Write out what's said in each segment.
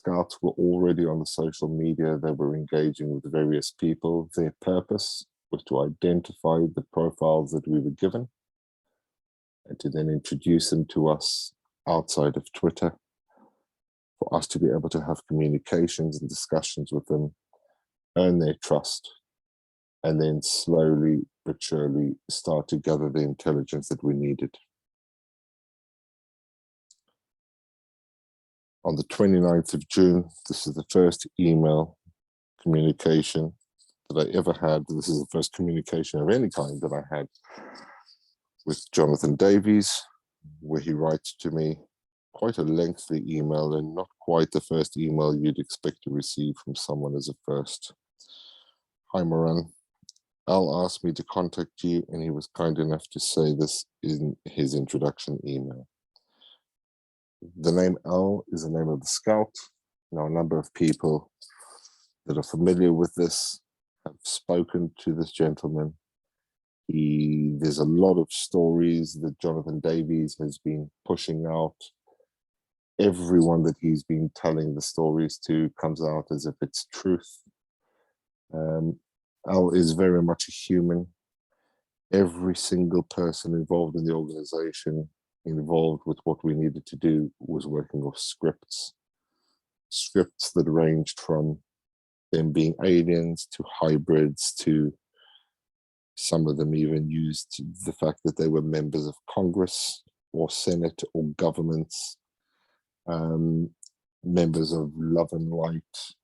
scouts were already on the social media. They were engaging with various people. Their purpose was to identify the profiles that we were given and to then introduce them to us outside of Twitter, for us to be able to have communications and discussions with them, earn their trust, and then slowly but surely start to gather the intelligence that we needed. On the 29th of June, this is the first email communication that I ever had. This is the first communication of any kind that I had with Jonathan Davies, where he writes to me quite a lengthy email, and not quite the first email you'd expect to receive from someone as a first. Hi, Moran. Al asked me to contact you, and he was kind enough to say this in his introduction email. The name Al is the name of the scout. Now, a number of people that are familiar with this have spoken to this gentleman. There's a lot of stories that Jonathan Davies has been pushing out. Everyone that he's been telling the stories to comes out as if it's truth. Al is very much a human. Every single person involved in the organization, involved with what we needed to do, was working off scripts that ranged from them being aliens to hybrids, to some of them even used the fact that they were members of Congress or Senate or governments, members of Love and Light.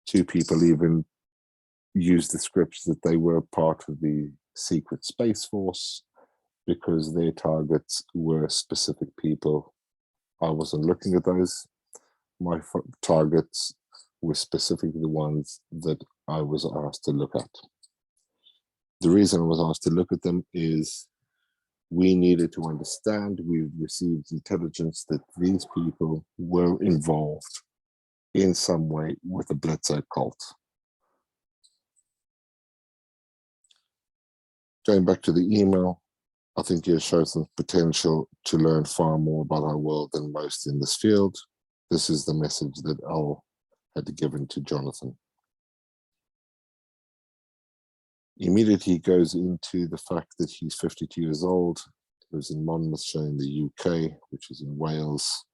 Two people even used the scripts that they were part of the secret Space Force, because their targets were specific people. I wasn't looking at those. My targets were specifically the ones that I was asked to look at. The reason I was asked to look at them is we needed to understand, we received intelligence that these people were involved in some way with the Bledsoe cult. Going back to the email, I think it shows some potential to learn far more about our world than most in this field. This is the message that Al had given to Jonathan. Immediately he goes into the fact that he's 52 years old, lives in Monmouthshire in the UK, which is in Wales.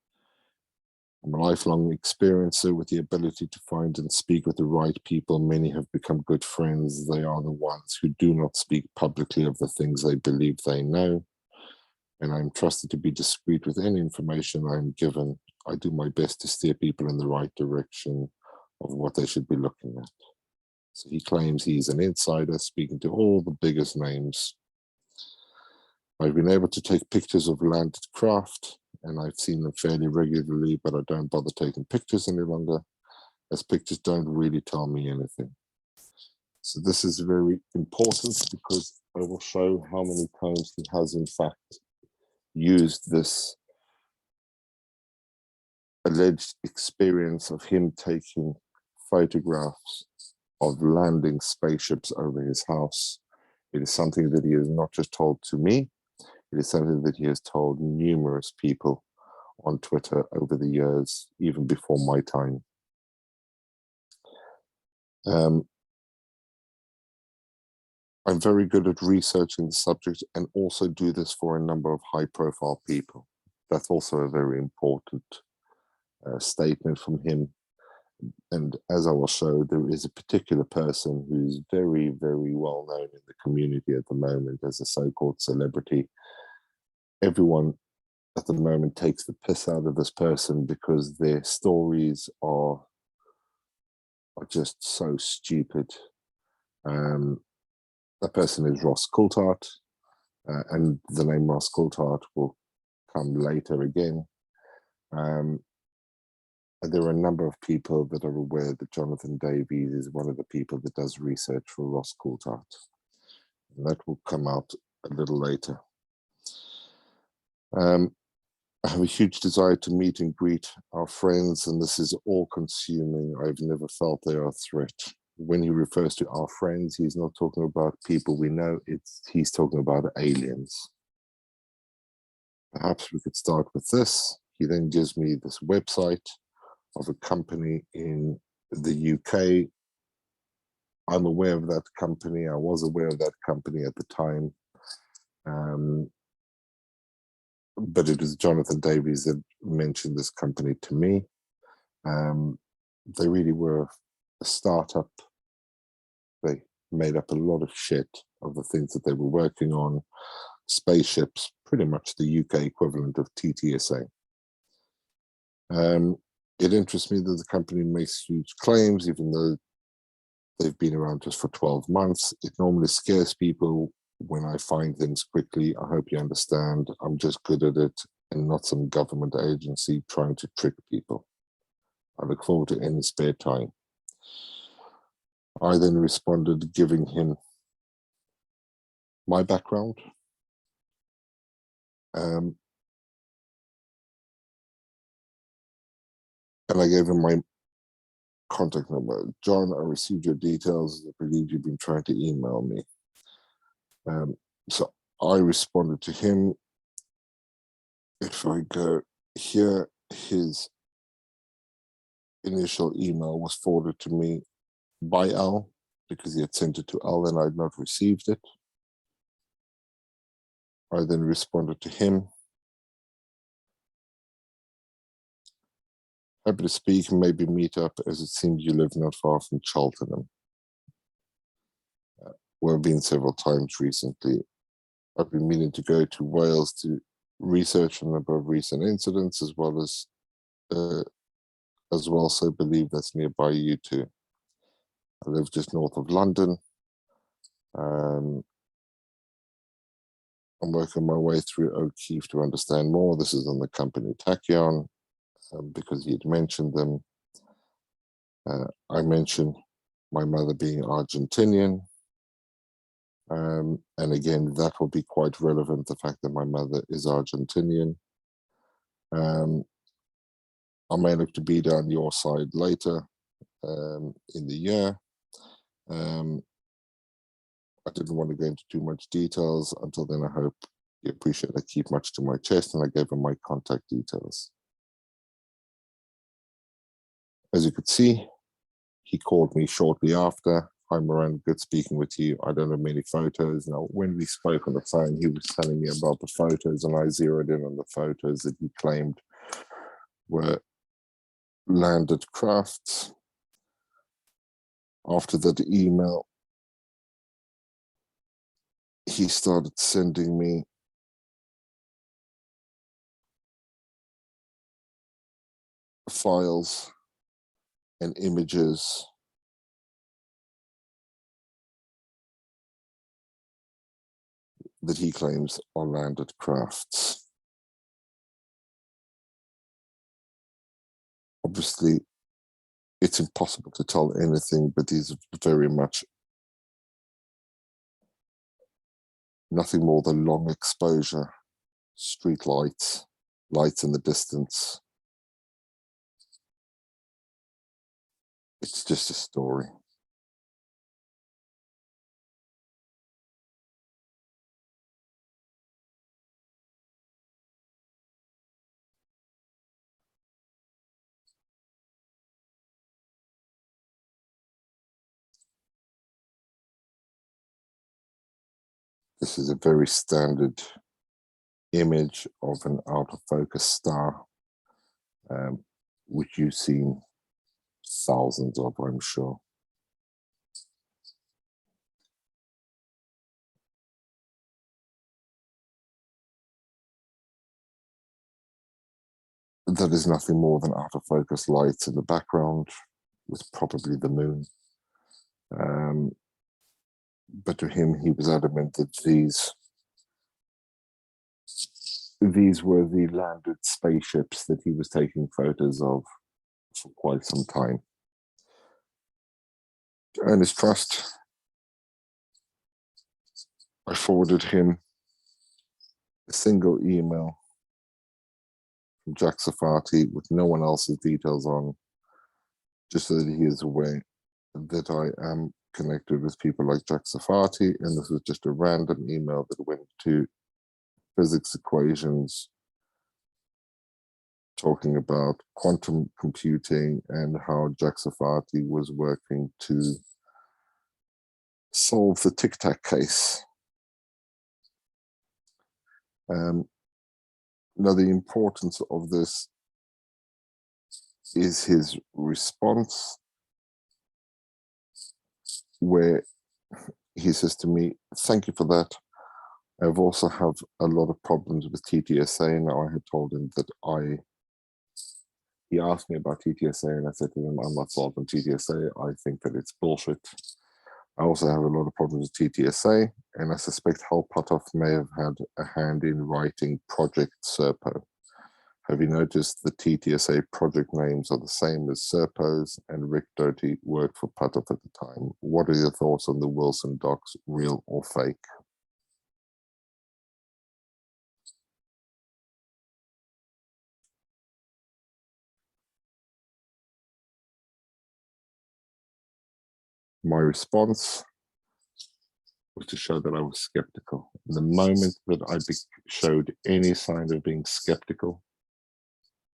I'm a lifelong experiencer with the ability to find and speak with the right people. Many have become good friends. They are the ones who do not speak publicly of the things they believe they know. And I'm trusted to be discreet with any information I'm given. I do my best to steer people in the right direction of what they should be looking at. So he claims he's an insider, speaking to all the biggest names. I've been able to take pictures of landed craft, and I've seen them fairly regularly, but I don't bother taking pictures any longer, as pictures don't really tell me anything. So this is very important, because I will show how many times he has in fact used this alleged experience of him taking photographs of landing spaceships over his house. It is something that he has not just told to me, it is something that he has told numerous people on Twitter over the years, even before my time. I'm very good at researching the subject, and also do this for a number of high-profile people. That's also a very important statement from him. And as I will show, there is a particular person who's very, very well known in the community at the moment as a so-called celebrity. Everyone at the moment takes the piss out of this person because their stories are just so stupid. That person is Ross Coulthart, and the name Ross Coulthart will come later again. There are a number of people that are aware that Jonathan Davies is one of the people that does research for Ross Coulthart. And that will come out a little later. I have a huge desire to meet and greet our friends, and this is all-consuming. I've never felt they are a threat. When he refers to our friends, he's not talking about people we know, he's talking about aliens. Perhaps we could start with this. He then gives me this website of a company in the UK. I'm aware of that company. I was aware of that company at the time. But it was Jonathan Davies that mentioned this company to me. They really were a startup. They made up a lot of shit of the things that they were working on. Spaceships, pretty much the UK equivalent of TTSA. It interests me that the company makes huge claims, even though they've been around just for 12 months. It normally scares people when I find things quickly. I hope you understand. I'm just good at it and not some government agency trying to trick people. I look forward to any spare time. I then responded, giving him my background. And I gave him my contact number. John, I received your details. I believe you've been trying to email me. So I responded to him. If I go here, his initial email was forwarded to me by Al because he had sent it to Al and I'd not received it. I then responded to him. Happy to speak and maybe meet up, as it seems you live not far from Cheltenham. We've been several times recently. I've been meaning to go to Wales to research a number of recent incidents, as well, so believe that's nearby you too. I live just north of London. I'm working my way through O'Keefe to understand more. This is on the company Tachyon, because he had mentioned them. I mentioned my mother being Argentinian. And again, that will be quite relevant, the fact that my mother is Argentinian. I may look to be down your side later in the year. I didn't want to go into too much details. Until then, I hope you appreciate I keep much to my chest, and I gave him my contact details. As you could see, he called me shortly after. Hi, Moran, good speaking with you. I don't have many photos. Now, when we spoke on the phone, he was telling me about the photos, and I zeroed in on the photos that he claimed were landed crafts. After that email, he started sending me files and images that he claims are landed crafts. Obviously, it's impossible to tell anything, but these are very much nothing more than long exposure, street lights, lights in the distance. It's just a story. This is a very standard image of an out of focus star, which you've seen thousands of, I'm sure. That is nothing more than out of focus lights in the background, with probably the moon. But to him, he was adamant that these were the landed spaceships that he was taking photos of for quite some time. To earn his trust, I forwarded him a single email from Jack Safati with no one else's details on, just so that he is aware that I am connected with people like Jack Safati, and this was just a random email that went to physics equations talking about quantum computing and how Jack Sarfati was working to solve the tic-tac case. Now, the importance of this is his response, where he says to me, "Thank you for that. I've also have a lot of problems with TTSA." Now, I had told him that he asked me about TTSA, and I said to him, "I'm not solving TTSA. I think that it's bullshit. I also have a lot of problems with TTSA, and I suspect Hal Puthoff may have had a hand in writing Project Serpo. Have you noticed the TTSA project names are the same as Serpo's, and Rick Doty worked for Puthoff at the time? What are your thoughts on the Wilson docs, real or fake?" My response was to show that I was skeptical. The moment that I showed any sign of being skeptical,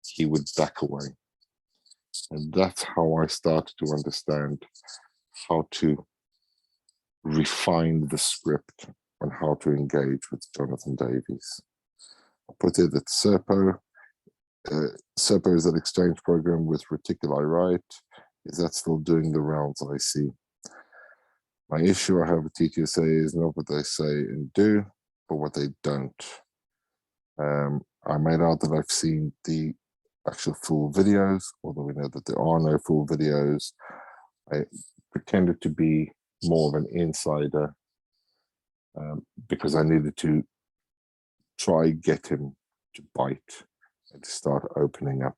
he would back away. And that's how I started to understand how to refine the script on how to engage with Jonathan Davies. I put it that Serpo is an exchange program with reticuli, right? Is that still doing the rounds I see? My issue I have with TTSA is not what they say and do, but what they don't. I made out that I've seen the actual full videos, although we know that there are no full videos. I pretended to be more of an insider because I needed to try get him to bite and to start opening up.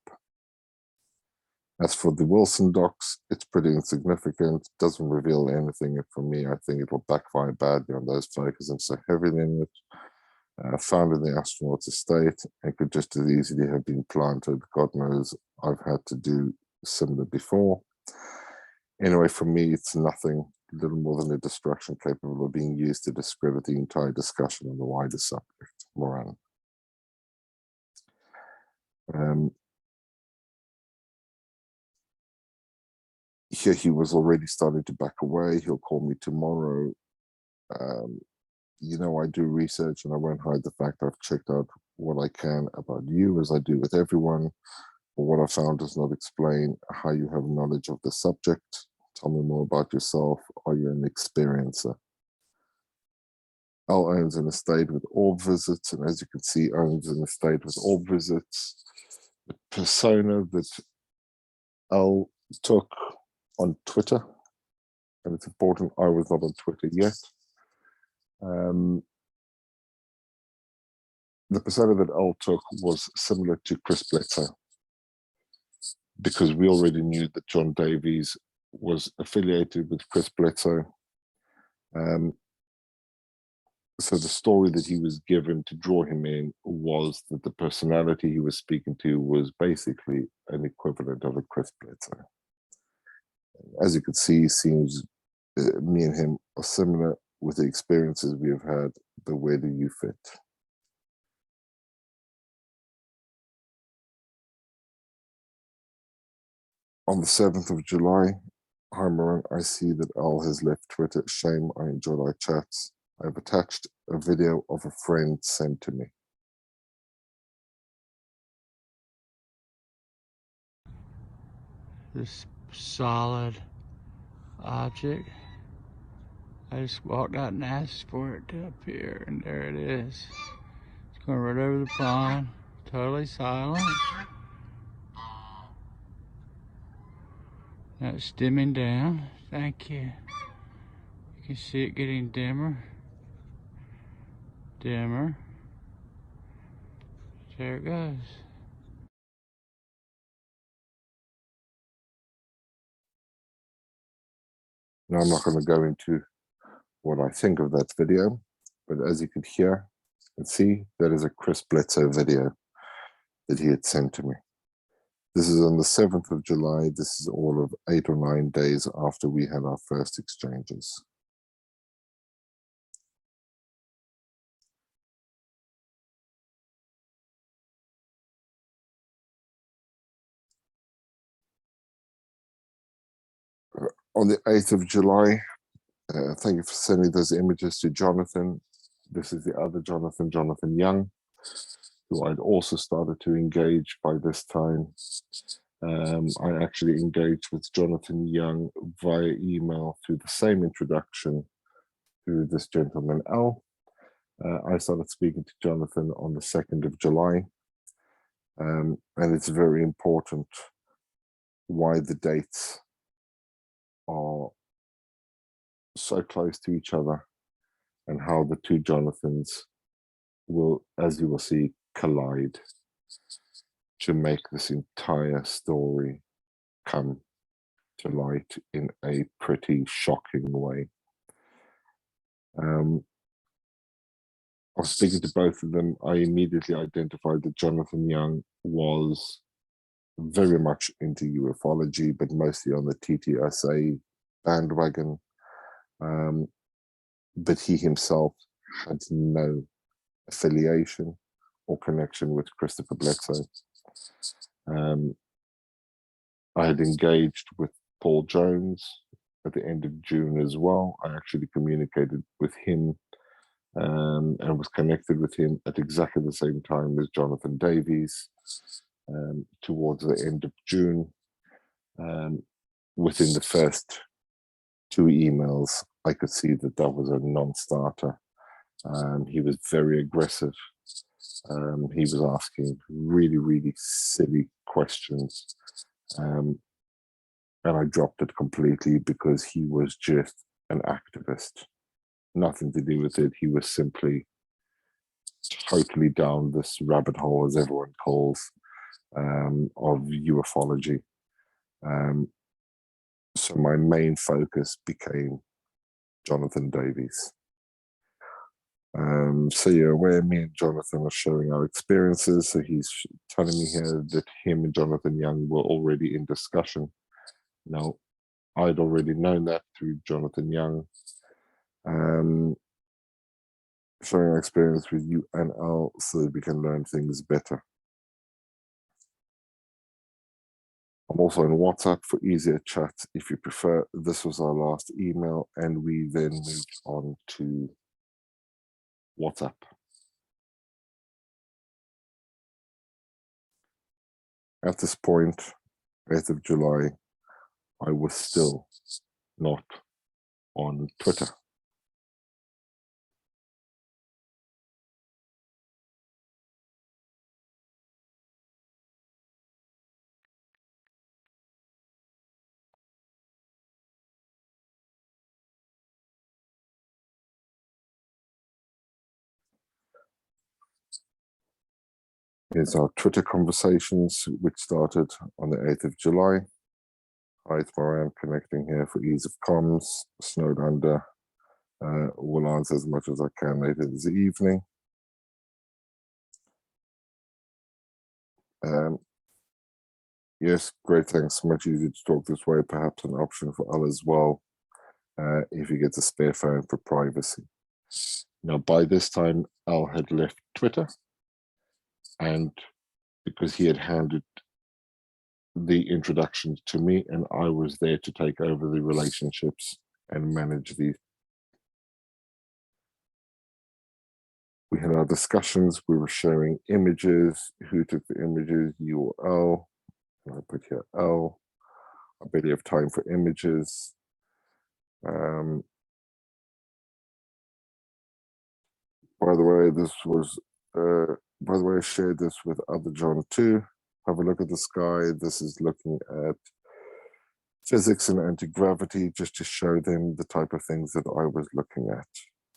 As for the Wilson docs, it's pretty insignificant, doesn't reveal anything for me. I think it will backfire badly on those focusing so heavily in it. Found in the astronaut's estate, and could just as easily have been planted. God knows I've had to do similar before. Anyway, for me, it's nothing, little more than a distraction capable of being used to discredit the entire discussion on the wider subject. Moran. Here he was already starting to back away. He'll call me tomorrow. You know, I do research and I won't hide the fact I've checked out what I can about you, as I do with everyone. But what I found does not explain how you have knowledge of the subject. Tell me more about yourself. Are you an experiencer? Al owns an estate with orb visits, and as you can see, owns an estate with orb visits. The persona that Al took on Twitter, and it's important I was not on Twitter yet. The persona that Al took was similar to Chris Bledsoe, because we already knew that John Davies was affiliated with Chris Bledsoe. So the story that he was given to draw him in was that the personality he was speaking to was basically an equivalent of a Chris Bledsoe. As you can see, it seems me and him are similar with the experiences we have had, but where do you fit? On the 7th of July, hi Moran, I see that Al has left Twitter. Shame, I enjoyed our chats. I've attached a video of a friend sent to me. This solid object. I just walked out and asked for it to appear, and there it is. It's going right over the pond, totally silent. Now it's dimming down. Thank you. You can see it getting dimmer. Dimmer. There it goes. Now, I'm not going to go into what I think of that video, but as you can hear and see, that is a Chris Bledsoe video that he had sent to me. This is on the 7th of July. This is all of 8 or 9 days after we had our first exchanges. On the 8th of July, thank you for sending those images to Jonathan. This is the other Jonathan, Jonathan Young, who I'd also started to engage by this time. I actually engaged with Jonathan Young via email through the same introduction through this gentleman, Al. I started speaking to Jonathan on the 2nd of July. And it's very important why the dates are so close to each other and how the two Jonathans will, as you will see, collide to make this entire story come to light in a pretty shocking way. I was speaking to both of them. I immediately identified that Jonathan Young was very much into ufology, but mostly on the TTSA bandwagon. But he himself had no affiliation or connection with Christopher Bledsoe. I had engaged with Paul Jones at the end of June as well. I actually communicated with him and was connected with him at exactly the same time as Jonathan Davies towards the end of June. Within the first 2 emails, I could see that that was a non-starter. He was very aggressive. He was asking really, really silly questions. And I dropped it completely because he was just an activist. Nothing to do with it. He was simply totally down this rabbit hole, as everyone calls, of ufology. So my main focus became Jonathan Davies. So you're aware, me and Jonathan are sharing our experiences. So he's telling me here that him and Jonathan Young were already in discussion. Now, I'd already known that through Jonathan Young. Sharing our experience with you and Al so that we can learn things better. I'm also on WhatsApp for easier chat if you prefer. This was our last email, and we then moved on to WhatsApp. At this point, 8th of July, I was still not on Twitter. Here's our Twitter conversations, which started on the 8th of July. Hi, it's Moran connecting here for ease of comms. Snowed under. Will answer as much as I can later this evening. Yes, great, thanks. Much easier to talk this way. Perhaps an option for Al as well, if he gets a spare phone for privacy. Now, by this time, Al had left Twitter, and because he had handed the introduction to me, and I was there to take over the relationships and manage these. We had our discussions. We were sharing images. Who took the images? You or Al? And I put here Al. I barely have time for images. By the way, this was. By the way, I shared this with other John too. Have a look at the sky. This is looking at physics and anti-gravity, just to show them the type of things that I was looking at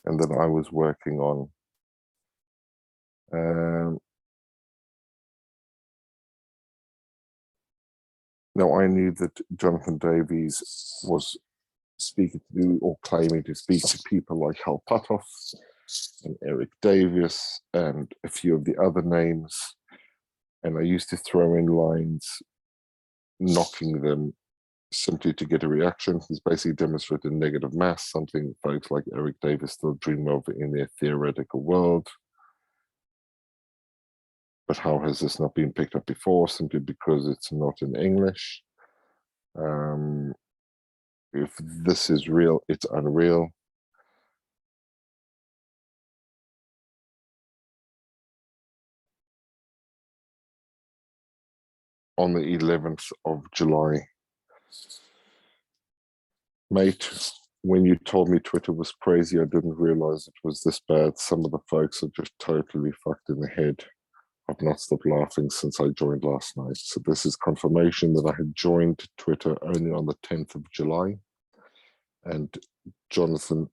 and that I was working on. Now, I knew that Jonathan Davies was speaking to or claiming to speak to people like Hal Puthoff and Eric Davies and a few of the other names. And I used to throw in lines knocking them simply to get a reaction. He's basically demonstrated negative mass, something folks like Eric Davies still dream of in their theoretical world. But how has this not been picked up before? Simply because it's not in English. if this is real, it's unreal. On the 11th of July. Mate, when you told me Twitter was crazy, I didn't realize it was this bad. Some of the folks are just totally fucked in the head. I've not stopped laughing since I joined last night. So this is confirmation that I had joined Twitter only on the 10th of July. And Jonathan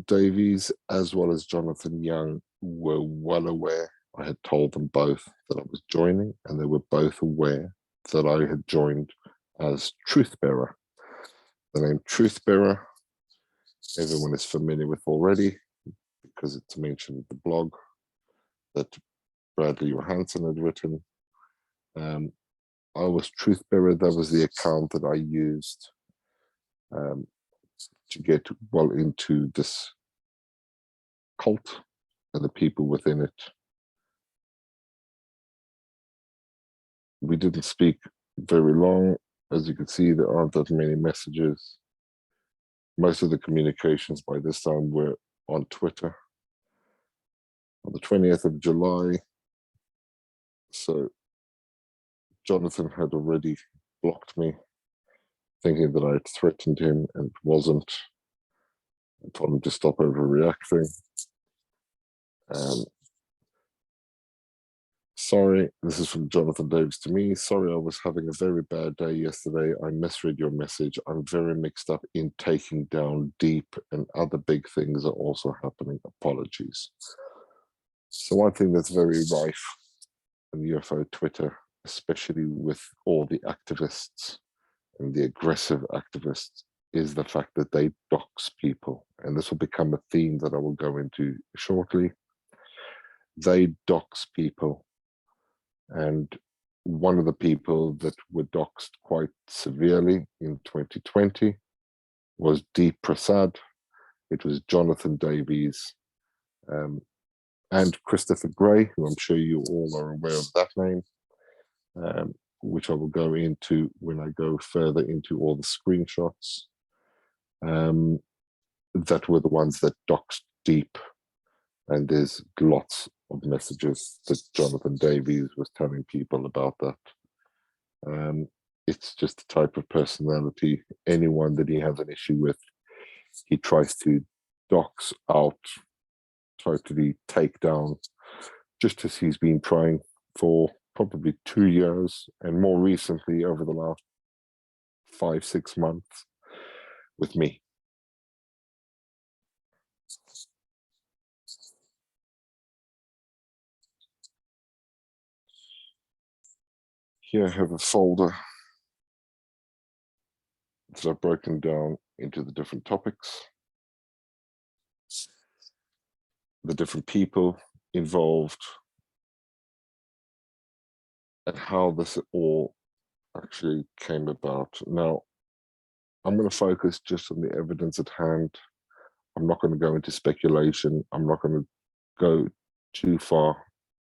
Davies, as well as Jonathan Young, were well aware. I had told them both that I was joining, and they were both aware that I had joined as Truth Bearer. The name Truth Bearer, everyone is familiar with already because it's mentioned in the blog that Bradley Johansson had written. I was Truth Bearer. That was the account that I used to get well into this cult and the people within it. We didn't speak very long. As you can see, there aren't that many messages. Most of the communications by this time were on Twitter. On the 20th of July, so Jonathan had already blocked me, thinking that I had threatened him, and it wasn't. I told him to stop overreacting. Sorry, this is from Jonathan Davis to me. Sorry, I was having a very bad day yesterday. I misread your message. I'm very mixed up in taking down Deep, and other big things are also happening. Apologies. So one thing that's very rife on UFO Twitter, especially with all the activists and the aggressive activists, is the fact that they dox people. And this will become a theme that I will go into shortly. They dox people. And one of the people that were doxed quite severely in 2020 was Deep Prasad. It was Jonathan Davies and Christopher Gray, who I'm sure you all are aware of that name, which I will go into when I go further into all the screenshots. That were the ones that doxed Deep. And there's lots of messages that Jonathan Davies was telling people about that. It's just the type of personality. Anyone that he has an issue with, he tries to dox out, totally take down, just as he's been trying for probably 2 years, and more recently over the last 5-6 months with me. Here I have a folder that I've broken down into the different topics, the different people involved, and how this all actually came about. Now, I'm going to focus just on the evidence at hand. I'm not going to go into speculation. I'm not going to go too far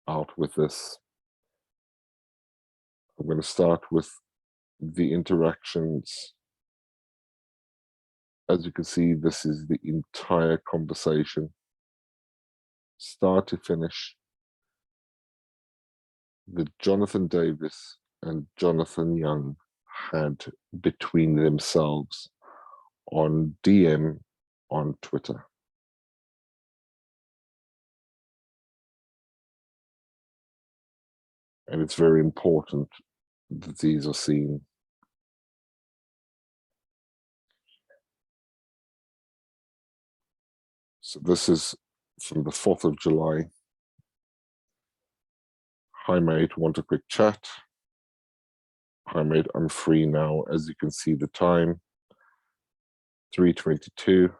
out with this. I'm going to start with the interactions. As you can see, this is the entire conversation, start to finish, that Jonathan Davis and Jonathan Young had between themselves on DM on Twitter. And it's very important that these are seen. So this is from the 4th of July. Hi mate, want a quick chat? Hi mate, I'm free now. As you can see the time, 3:22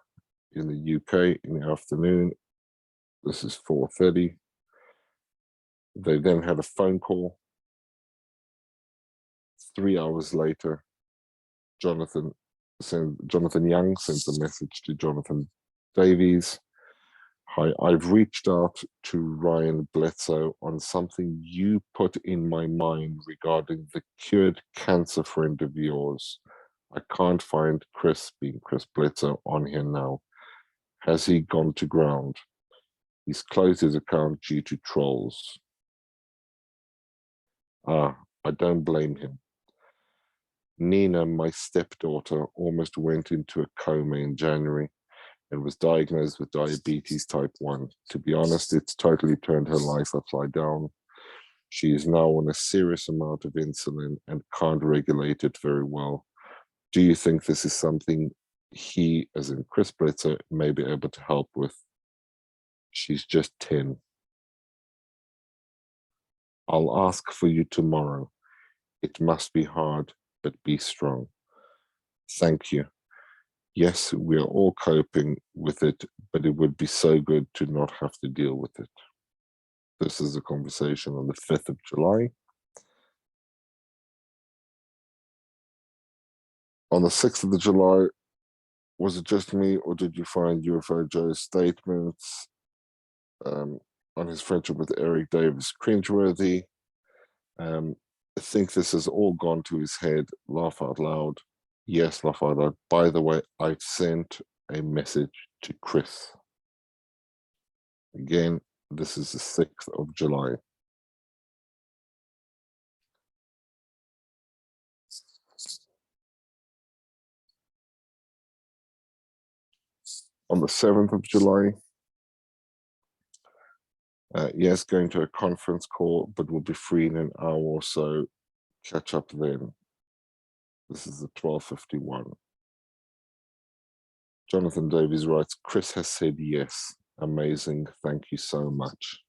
in the UK in the afternoon. This is 4:30. They then had a phone call. 3 hours later, Jonathan Young sends a message to Jonathan Davies. Hi, I've reached out to Ryan Bledsoe on something you put in my mind regarding the cured cancer friend of yours. I can't find Chris, being Chris Bledsoe, on here now. Has he gone to ground? He's closed his account due to trolls. Ah, I don't blame him. Nina, my stepdaughter, almost went into a coma in January and was diagnosed with diabetes type 1. To be honest, it's totally turned her life upside down. She is now on a serious amount of insulin and can't regulate it very well. Do you think this is something he, as in Chris Bledsoe, may be able to help with? She's just 10. I'll ask for you tomorrow. It must be hard, but be strong. Thank you. Yes, we are all coping with it, but it would be so good to not have to deal with it. This is a conversation on the 5th of July. On the 6th of July, was it just me, or did you find UFO Joe's statements on his friendship with Eric Davis cringeworthy? I think this has all gone to his head. Laugh out loud. Yes, laugh out loud. By the way, I've sent a message to Chris. Again, this is the 6th of July. On the 7th of July, yes, going to a conference call, but we'll be free in an hour or so. Catch up then. This is the 12:51. Jonathan Davies writes, Chris has said yes. Amazing. Thank you so much.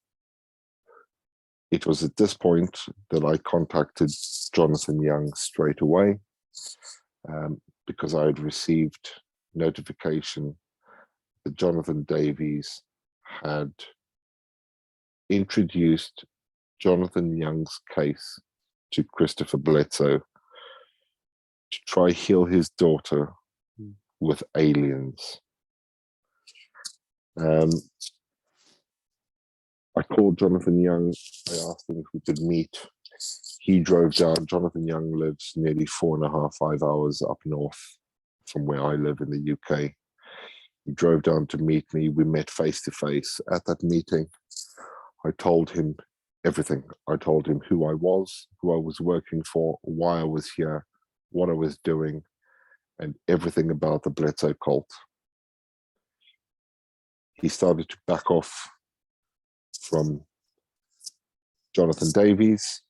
It was at this point that I contacted Jonathan Young straight away because I had received notification that Jonathan Davies had introduced Jonathan Young's case to Christopher Bledsoe to try heal his daughter with aliens. I called Jonathan Young. I asked him if we could meet. He drove down. Jonathan Young lives nearly 4.5, 5 hours up north from where I live in the UK. He drove down to meet me. We met face to face. At that meeting, I told him everything. I told him who I was working for, why I was here, what I was doing, and everything about the Bledsoe cult. He started to back off from Jonathan Davies,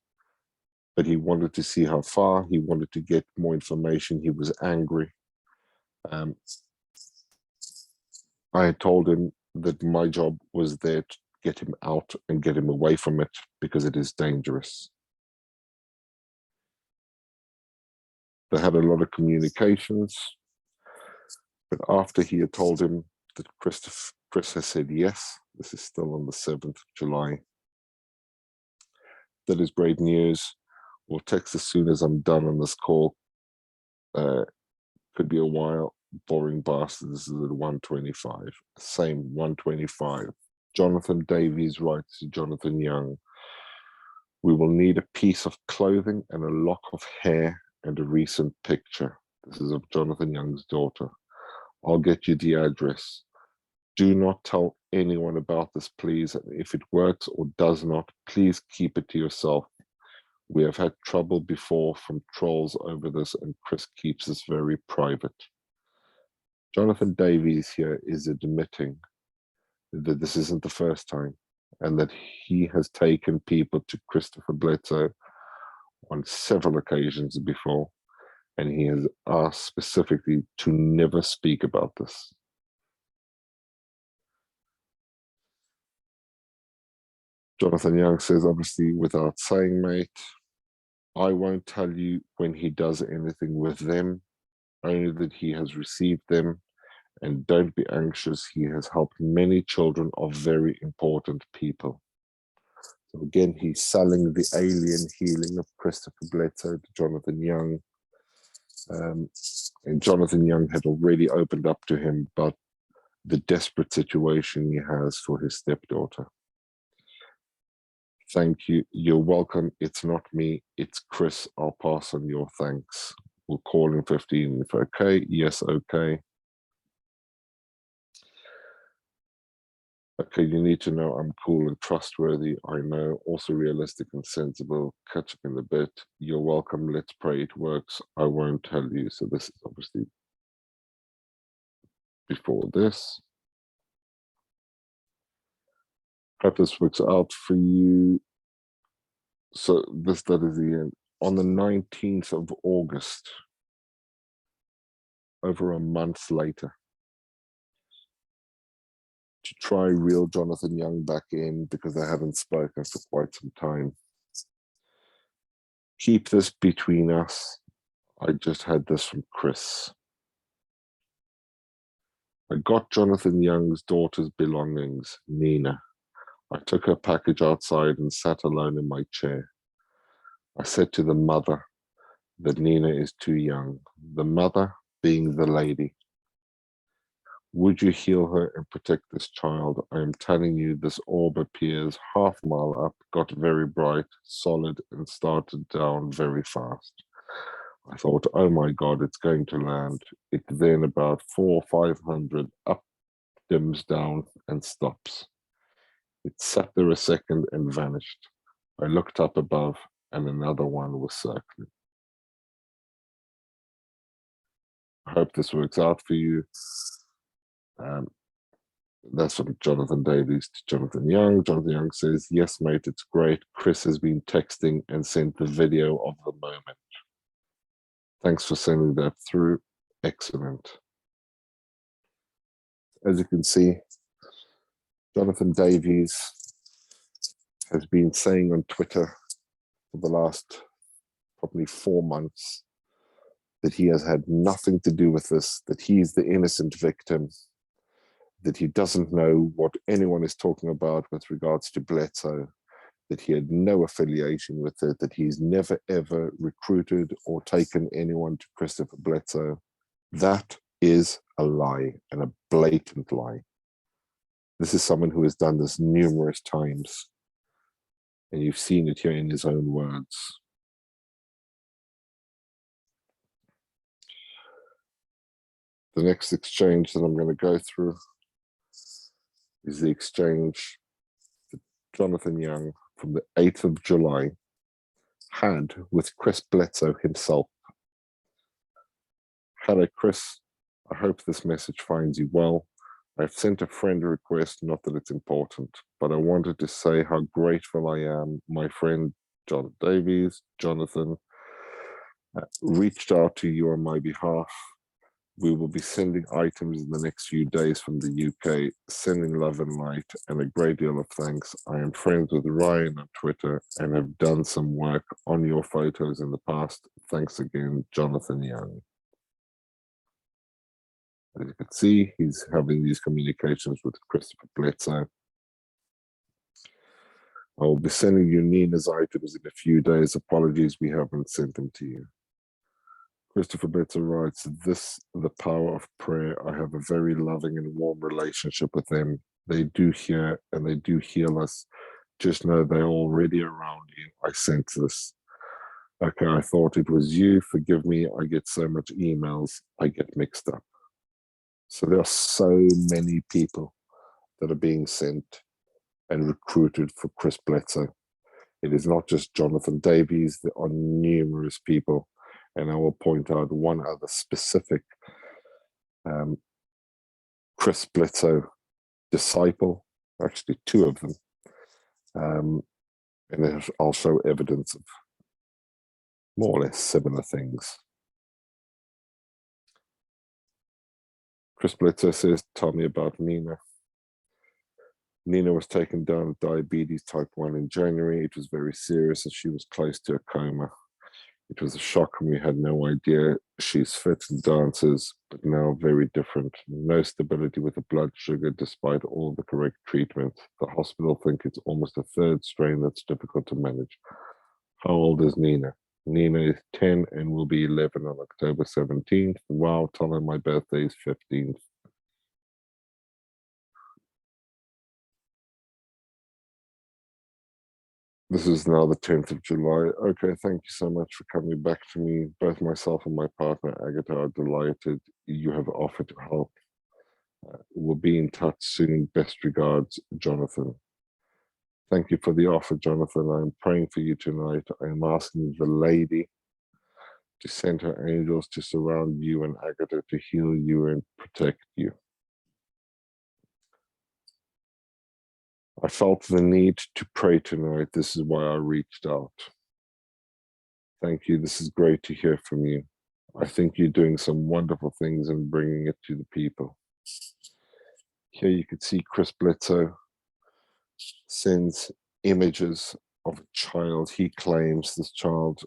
but he wanted to see how far. He wanted to get more information. He was angry. I had told him that my job was there to get him out and get him away from it because it is dangerous. They had a lot of communications, but after he had told him that Chris has said yes, this is still on the 7th of July. That is great news. We'll text as soon as I'm done on this call. Could be a while. Boring bastard. This is at 1:25. Same 1:25. Jonathan Davies writes to Jonathan Young, we will need a piece of clothing and a lock of hair and a recent picture. This is of Jonathan Young's daughter. I'll get you the address. Do not tell anyone about this, please. And if it works or does not, please keep it to yourself. We have had trouble before from trolls over this, and Chris keeps this very private. Jonathan Davies here is admitting that this isn't the first time and that he has taken people to Christopher Bledsoe on several occasions before, and he has asked specifically to never speak about this. Jonathan Young says, obviously, without saying, mate, I won't tell you when he does anything with them, only that he has received them, and don't be anxious. He has helped many children of very important people. So again, he's selling the alien healing of Christopher Bledsoe to Jonathan Young. And Jonathan Young had already opened up to him about the desperate situation he has for his stepdaughter. Thank you. You're welcome. It's not me. It's Chris. I'll pass on your thanks. We'll call in 15 if okay. Yes, okay. Okay, you need to know I'm cool and trustworthy. I know, also realistic and sensible. Catch up in a bit. You're welcome. Let's pray it works. I won't tell you. So this is obviously before this. Hope this works out for you. So that is the end. On the 19th of August, over a month later, to try reel Jonathan Young back in because they haven't spoken for quite some time. Keep this between us. I just had this from Chris. I got Jonathan Young's daughter's belongings, Nina. I took her package outside and sat alone in my chair. I said to the mother that Nina is too young, the mother being the lady. Would you heal her and protect this child? I am telling you, this orb appears half mile up, got very bright, solid, and started down very fast. I thought, oh my God, it's going to land. It then about 400 or 500 up, dims down, and stops. It sat there a second and vanished. I looked up above, and another one was circling. I hope this works out for you. That's from Jonathan Davies to Jonathan Young. Jonathan Young says, yes, mate, it's great. Chris has been texting and sent the video of the moment. Thanks for sending that through. Excellent. As you can see, Jonathan Davies has been saying on Twitter for the last probably 4 months that he has had nothing to do with this, that he is the innocent victim, that he doesn't know what anyone is talking about with regards to Bledsoe, that he had no affiliation with it, that he's never ever recruited or taken anyone to Christopher Bledsoe. That is a lie, and a blatant lie. This is someone who has done this numerous times, and you've seen it here in his own words. The next exchange that I'm going to go through is the exchange that Jonathan Young from the 8th of July had with Chris Bledsoe himself. Hello, Chris. I hope this message finds you well. I've sent a friend request, not that it's important, but I wanted to say how grateful I am. My friend John Davies, Jonathan, reached out to you on my behalf. We will be sending items in the next few days from the UK, sending love and light and a great deal of thanks. I am friends with Ryan on Twitter and have done some work on your photos in the past. Thanks again, Jonathan Young. As you can see, he's having these communications with Christopher Bledsoe. I will be sending you Nina's items in a few days. Apologies, we haven't sent them to you. Christopher Bledsoe writes, this, the power of prayer. I have a very loving and warm relationship with them. They do hear and they do heal us. Just know they're already around you. I sense this. Okay, I thought it was you. Forgive me. I get so much emails. I get mixed up. So there are so many people that are being sent and recruited for Chris Bledsoe. It is not just Jonathan Davies. There are numerous people. And I will point out one other specific Chris Bledsoe disciple, actually 2 of them. And I'll show evidence of more or less similar things. Chris Bledsoe says, tell me about Nina. Nina was taken down with diabetes type 1 in January. It was very serious and she was close to a coma. It was a shock and we had no idea. She's fit and dances, but now very different. No stability with the blood sugar despite all the correct treatment. The hospital think it's almost a 3rd strain that's difficult to manage. How old is Nina? Nina is 10 and will be 11 on October 17th. Wow, tell her my birthday is 15th. This is now the 10th of July. Okay, thank you so much for coming back to me. Both myself and my partner, Agatha, are delighted you have offered to help. We'll be in touch soon. Best regards, Jonathan. Thank you for the offer, Jonathan. I'm praying for you tonight. I'm asking the lady to send her angels to surround you and Agatha to heal you and protect you. I felt the need to pray tonight. This is why I reached out. Thank you. This is great to hear from you. I think you're doing some wonderful things and bringing it to the people. Here you can see Chris Bledsoe sends images of a child. He claims this child,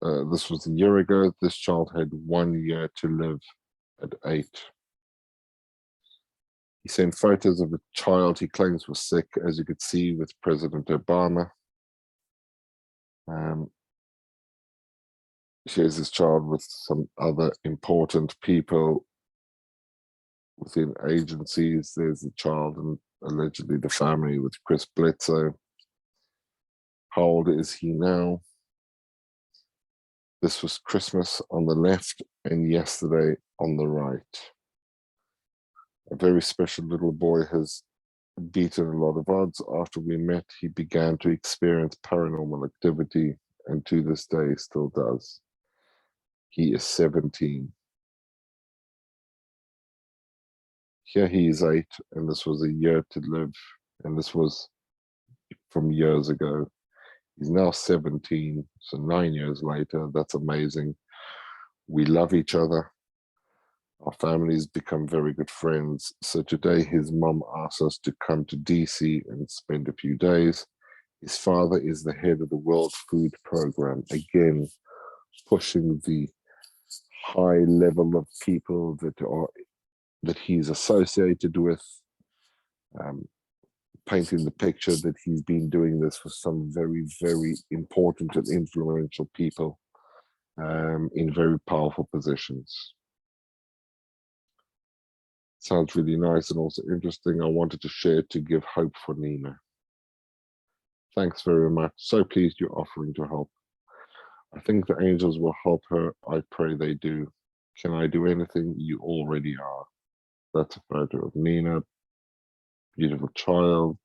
this was a year ago, this child had 1 year to live at 8. He sent photos of a child he claims was sick, as you could see with President Obama. Shares this child with some other important people within agencies. There's the child and allegedly the family with Chris Bledsoe. How old is he now? This was Christmas on the left and yesterday on the right. A very special little boy has beaten a lot of odds. After we met, he began to experience paranormal activity, and to this day still does. He is 17. Here he is 8, and this was a year to live, and this was from years ago. He's now 17, so 9 years later. That's amazing. We love each other. Our families become very good friends. So today his mum asked us to come to DC and spend a few days. His father is the head of the World Food Program, again, pushing the high level of people that he's associated with, painting the picture that he's been doing this for some very, very important and influential people in very powerful positions. Sounds really nice and also interesting. I wanted to share to give hope for Nina. Thanks very much. So pleased you're offering to help. I think the angels will help her. I pray they do. Can I do anything? You already are. That's a photo of Nina. Beautiful child.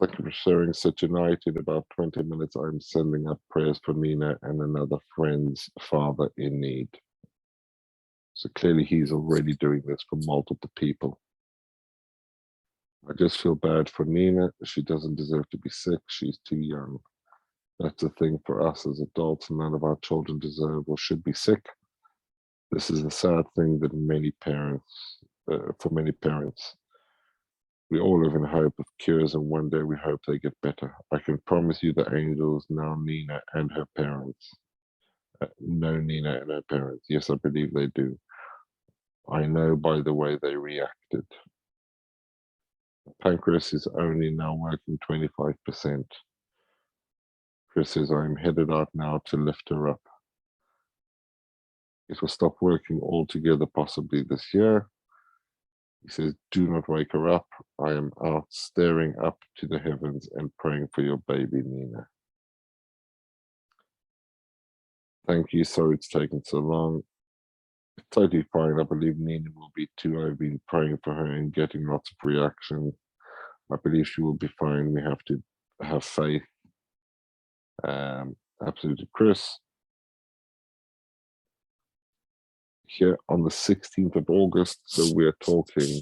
Thank you for sharing. So tonight, in about 20 minutes, I'm sending up prayers for Nina and another friend's father in need. So clearly he's already doing this for multiple people. I just feel bad for Nina. She doesn't deserve to be sick. She's too young. That's the thing for us as adults. None of our children deserve or should be sick. This is a sad thing that for many parents, we all live in hope of cures, and one day we hope they get better. I can promise you the angels know Nina and her parents. Know Nina and her parents. Yes, I believe they do. I know by the way they reacted. The pancreas is only now working 25%. Chris says, I'm headed out now to lift her up. It will stop working altogether possibly this year. He says, do not wake her up. I am out staring up to the heavens and praying for your baby, Nina. Thank you. Sorry it's taken so long. It's totally fine. I believe Nina will be too. I've been praying for her and getting lots of reaction. I believe she will be fine. We have to have faith. Absolutely. Chris, here on the 16th of August, so we're talking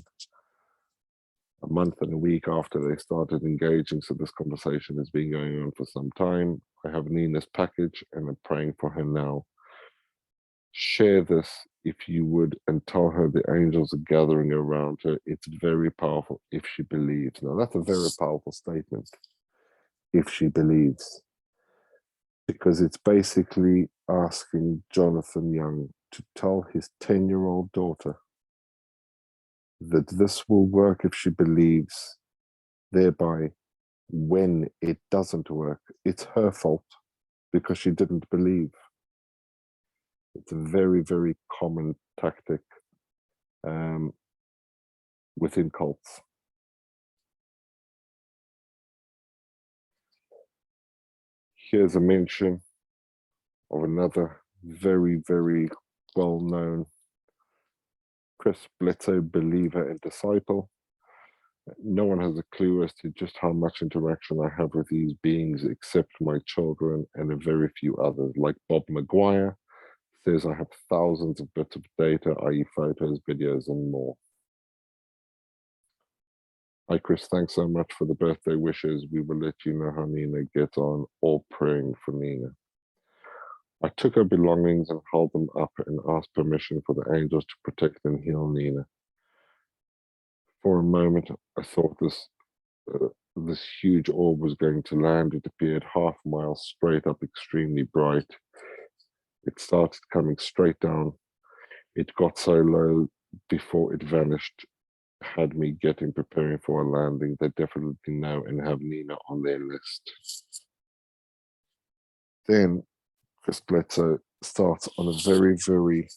a month and a week after they started engaging, so this conversation has been going on for some time. I have Nina's package and I'm praying for her now. Share this if you would and tell her the angels are gathering around her. It's very powerful if she believes. Now that's a very powerful statement, if she believes, because it's basically asking Jonathan Young to tell his 10-year-old daughter that this will work if she believes, thereby when it doesn't work, it's her fault because she didn't believe. It's a very, very common tactic. within cults. Here's a mention of another very, very well-known Chris Bledsoe believer and disciple. No one has a clue as to just how much interaction I have with these beings except my children and a very few others, like Bob McGuire says I have thousands of bits of data, i.e. photos, videos, and more. Hi Chris, thanks so much for the birthday wishes. We will let you know how Nina gets on, all praying for Nina. I took her belongings and held them up and asked permission for the angels to protect and heal Nina. For a moment, I thought this huge orb was going to land. It appeared half a mile straight up, extremely bright. It started coming straight down. It got so low before it vanished, had me preparing for a landing. They definitely know and have Nina on their list. Then Chris Bledsoe starts on a very, very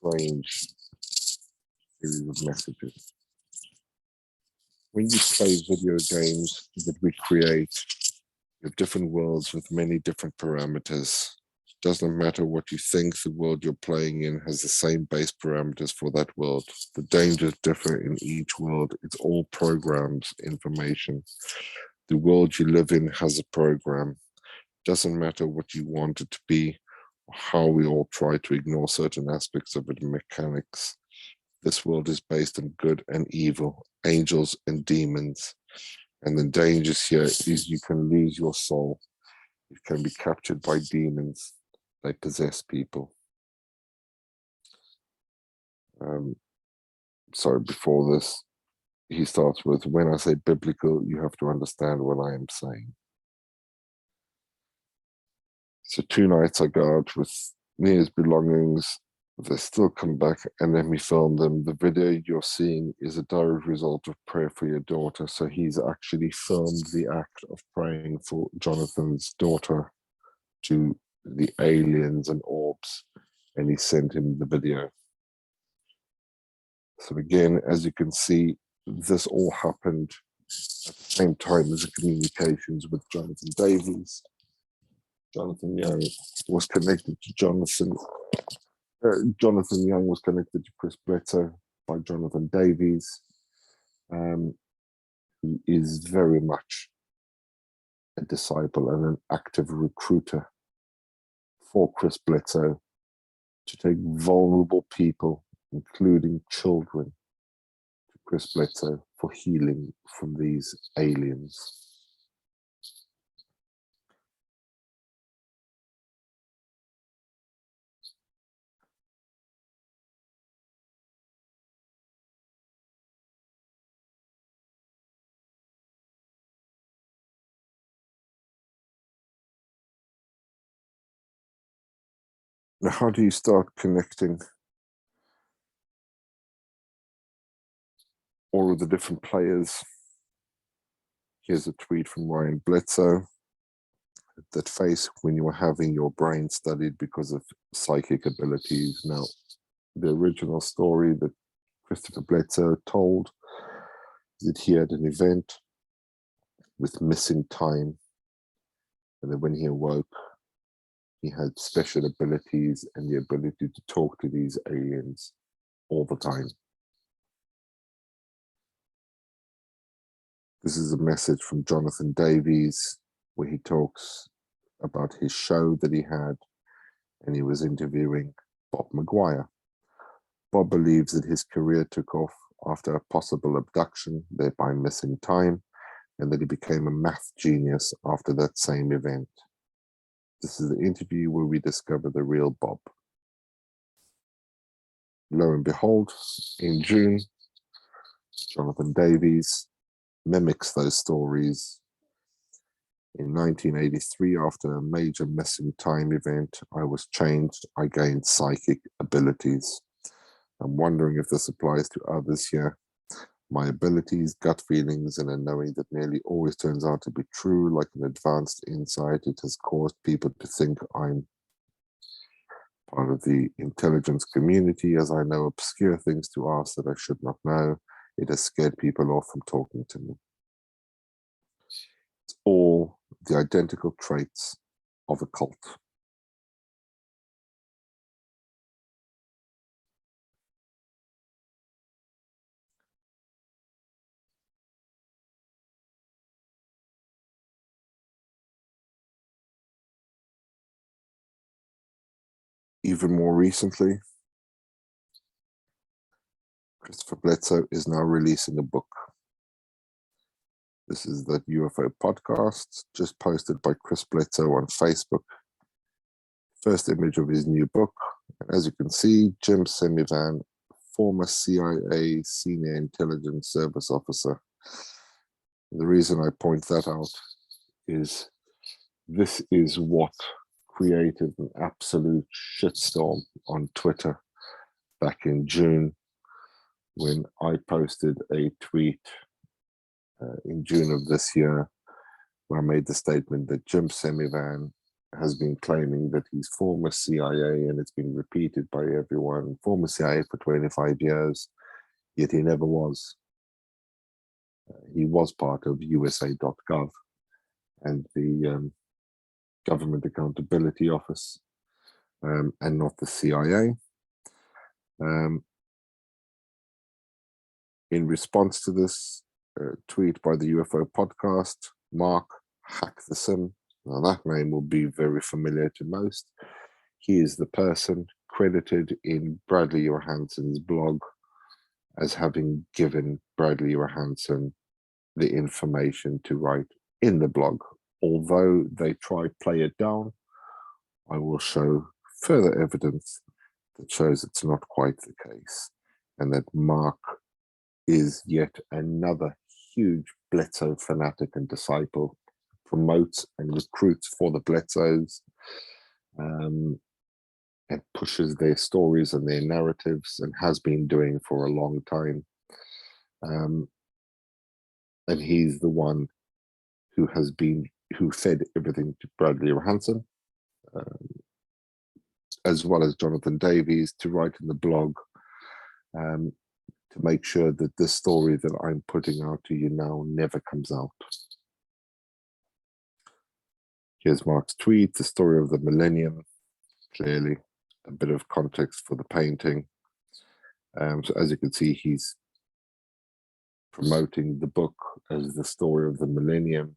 strange series of messages. When you play video games that we create, you have different worlds with many different parameters. Doesn't matter what you think the world you're playing in has the same base parameters for that world. The dangers differ in each world. It's all programs, information. The world you live in has a program. Doesn't matter what you want it to be, or how we all try to ignore certain aspects of it, mechanics. This world is based on good and evil, angels and demons. And the dangers here is you can lose your soul. You can be captured by demons. They possess people. So before this, he starts with, when I say biblical, you have to understand what I am saying. So 2 nights I go out with Nia's belongings. They still come back and then we film them. The video you're seeing is a direct result of prayer for your daughter. So he's actually filmed the act of praying for Jonathan's daughter to the aliens and orbs, and he sent him the video. So again, as you can see, this all happened at the same time as the communications with Jonathan Davies. Jonathan Young was connected to Jonathan Young was connected to Chris Bledsoe by Jonathan Davies, who is very much a disciple and an active recruiter for Chris Bledsoe to take vulnerable people, including children, to Chris Bledsoe for healing from these aliens. Now, how do you start connecting all of the different players? Here's a tweet from Moran Lerner. That face when you were having your brain studied because of psychic abilities. Now, the original story that Christopher Bledsoe told that he had an event with missing time, and then when he awoke, he had special abilities and the ability to talk to these aliens all the time. This is a message from Jonathan Davies where he talks about his show that he had, and he was interviewing Bob McGuire. Bob believes that his career took off after a possible abduction, thereby missing time, and that he became a math genius after that same event. This is the interview where we discover the real Bob. Lo and behold, in June, Jonathan Davies mimics those stories. In 1983, after a major missing time event, I was changed. I gained psychic abilities. I'm wondering if this applies to others here. My abilities, gut feelings, and a knowing that nearly always turns out to be true, like an advanced insight, it has caused people to think I'm part of the intelligence community, as I know obscure things to ask that I should not know. It has scared people off from talking to me. It's all the identical traits of a cult. Even more recently, Christopher Bledsoe is now releasing a book. This is the UFO podcast, just posted by Chris Bledsoe on Facebook. First image of his new book. As you can see, Jim Semivan, former CIA Senior Intelligence Service Officer. The reason I point that out is this is what created an absolute shitstorm on Twitter back in June, when I posted a tweet in June of this year, where I made the statement that Jim Semivan has been claiming that he's former CIA, and it's been repeated by everyone, former CIA for 25 years, yet he never was. He was part of USA.gov and the Government Accountability Office, and not the CIA. In response to this tweet by the UFO podcast, Mark Hack the Sim, now that name will be very familiar to most. He is the person credited in Bradley Johansson's blog as having given Bradley Johansson the information to write in the blog. Although they try play it down, I will show further evidence that shows it's not quite the case, and that Mark is yet another huge Bledsoe fanatic and disciple, promotes and recruits for the Bledsoes, and pushes their stories and their narratives, and has been doing for a long time. And he's the one who fed everything to Bradley Johansson, as well as Jonathan Davies, to write in the blog, to make sure that this story that I'm putting out to you now never comes out. Here's Mark's tweet, the story of the millennium, clearly a bit of context for the painting. So as you can see, he's promoting the book as the story of the millennium.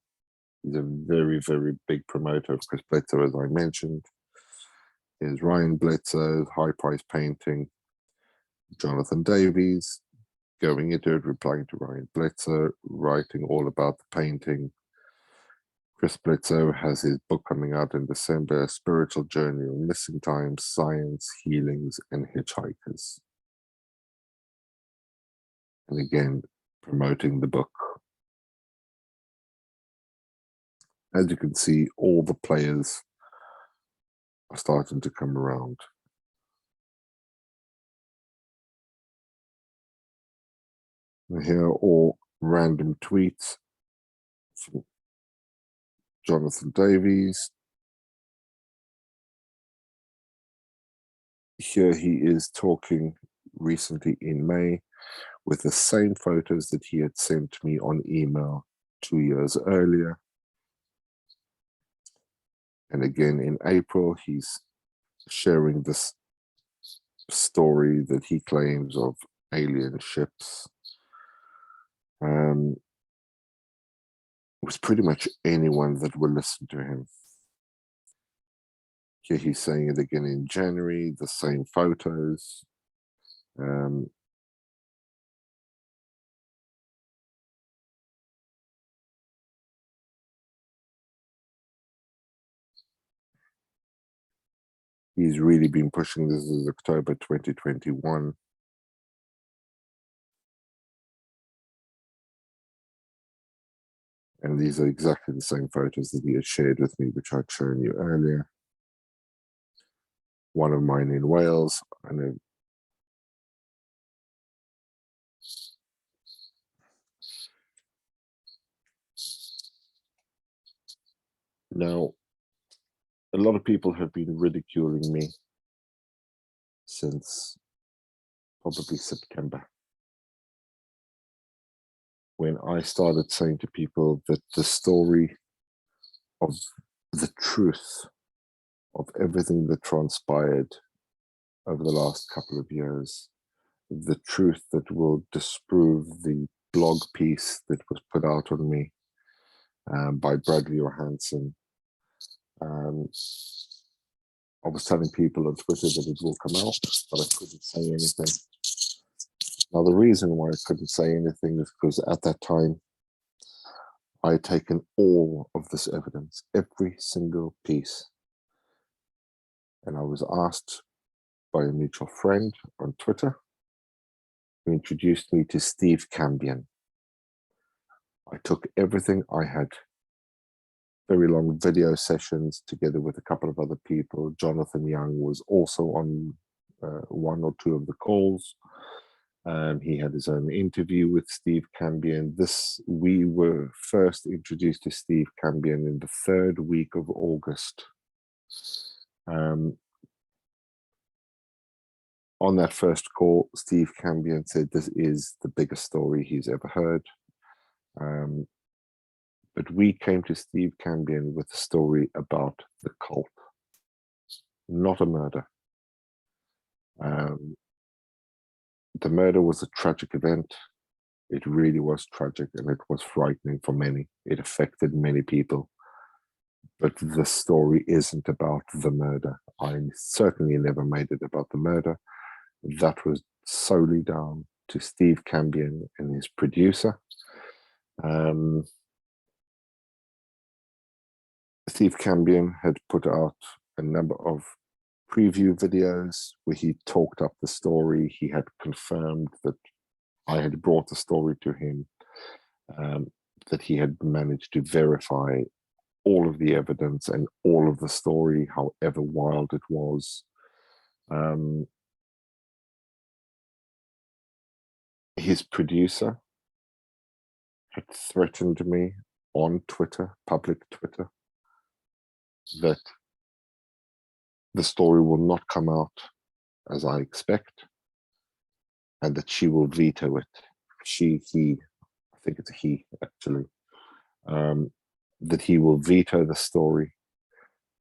He's a very, very big promoter of Chris Bledsoe, as I mentioned. Here's Ryan Bledsoe, high price painting. Jonathan Davies going into it, replying to Ryan Bledsoe, writing all about the painting. Chris Bledsoe has his book coming out in December, A Spiritual Journey on Missing Time, Science, Healings, and Hitchhikers. And again, promoting the book. As you can see, all the players are starting to come around. And here are all random tweets from Jonathan Davies. Here he is talking recently in May with the same photos that he had sent me on email 2 years earlier. And again in April, he's sharing this story that he claims of alien ships. It was pretty much anyone that will listen to him. Here he's saying it again in January, the same photos. He's really been pushing this as October 2021. And these are exactly the same photos that he had shared with me, which I'd shown you earlier. One of mine in Wales, and then now, a lot of people have been ridiculing me since probably September, when I started saying to people that the story of the truth of everything that transpired over the last couple of years, the truth that will disprove the blog piece that was put out on me by Bradley Johansson. I was telling people on Twitter that it will come out, but I couldn't say anything. Now, the reason why I couldn't say anything is because at that time, I had taken all of this evidence, every single piece. And I was asked by a mutual friend on Twitter who introduced me to Steve Cambion. I took everything I had, very long video sessions together with a couple of other people. Jonathan Young was also on one or two of the calls. He had his own interview with Steve Cambion. We were first introduced to Steve Cambion in the 3rd week of August. On that first call, Steve Cambion said this is the biggest story he's ever heard. But we came to Steve Cambion with a story about the cult, not a murder. The murder was a tragic event. It really was tragic, and it was frightening for many. It affected many people. But the story isn't about the murder. I certainly never made it about the murder. That was solely down to Steve Cambion and his producer. Steve Cambion had put out a number of preview videos where he talked up the story. He had confirmed that I had brought the story to him, that he had managed to verify all of the evidence and all of the story, however wild it was. His producer had threatened me on Twitter, public Twitter, that the story will not come out as I expect, and that she will veto it. He, I think it's a he actually, that he will veto the story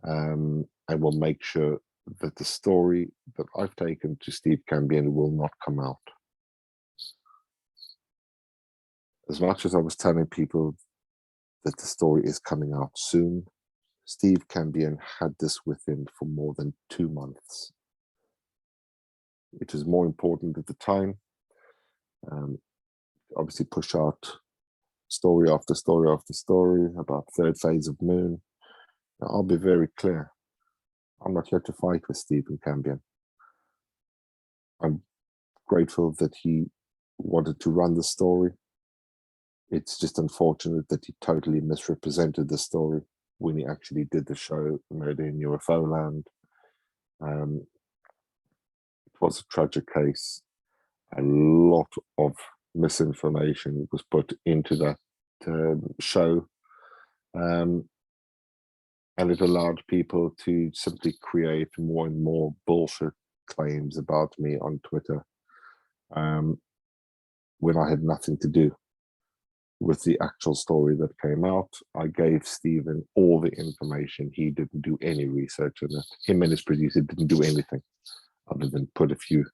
and will make sure that the story that I've taken to Steve Cambion will not come out. As much as I was telling people that the story is coming out soon, Steve Cambion had this with him for more than 2 months. It was more important at the time. Obviously push out story after story after story about third phase of Moon. Now, I'll be very clear. I'm not here to fight with Stephen Cambion. I'm grateful that he wanted to run the story. It's just unfortunate that he totally misrepresented the story when he actually did the show Murder in UFO Land. It was a tragic case. A lot of misinformation was put into that show. And it allowed people to simply create more and more bullshit claims about me on Twitter when I had nothing to do with the actual story that came out. I gave Stephen all the information. He didn't do any research on it. Him and his producer didn't do anything other than put a few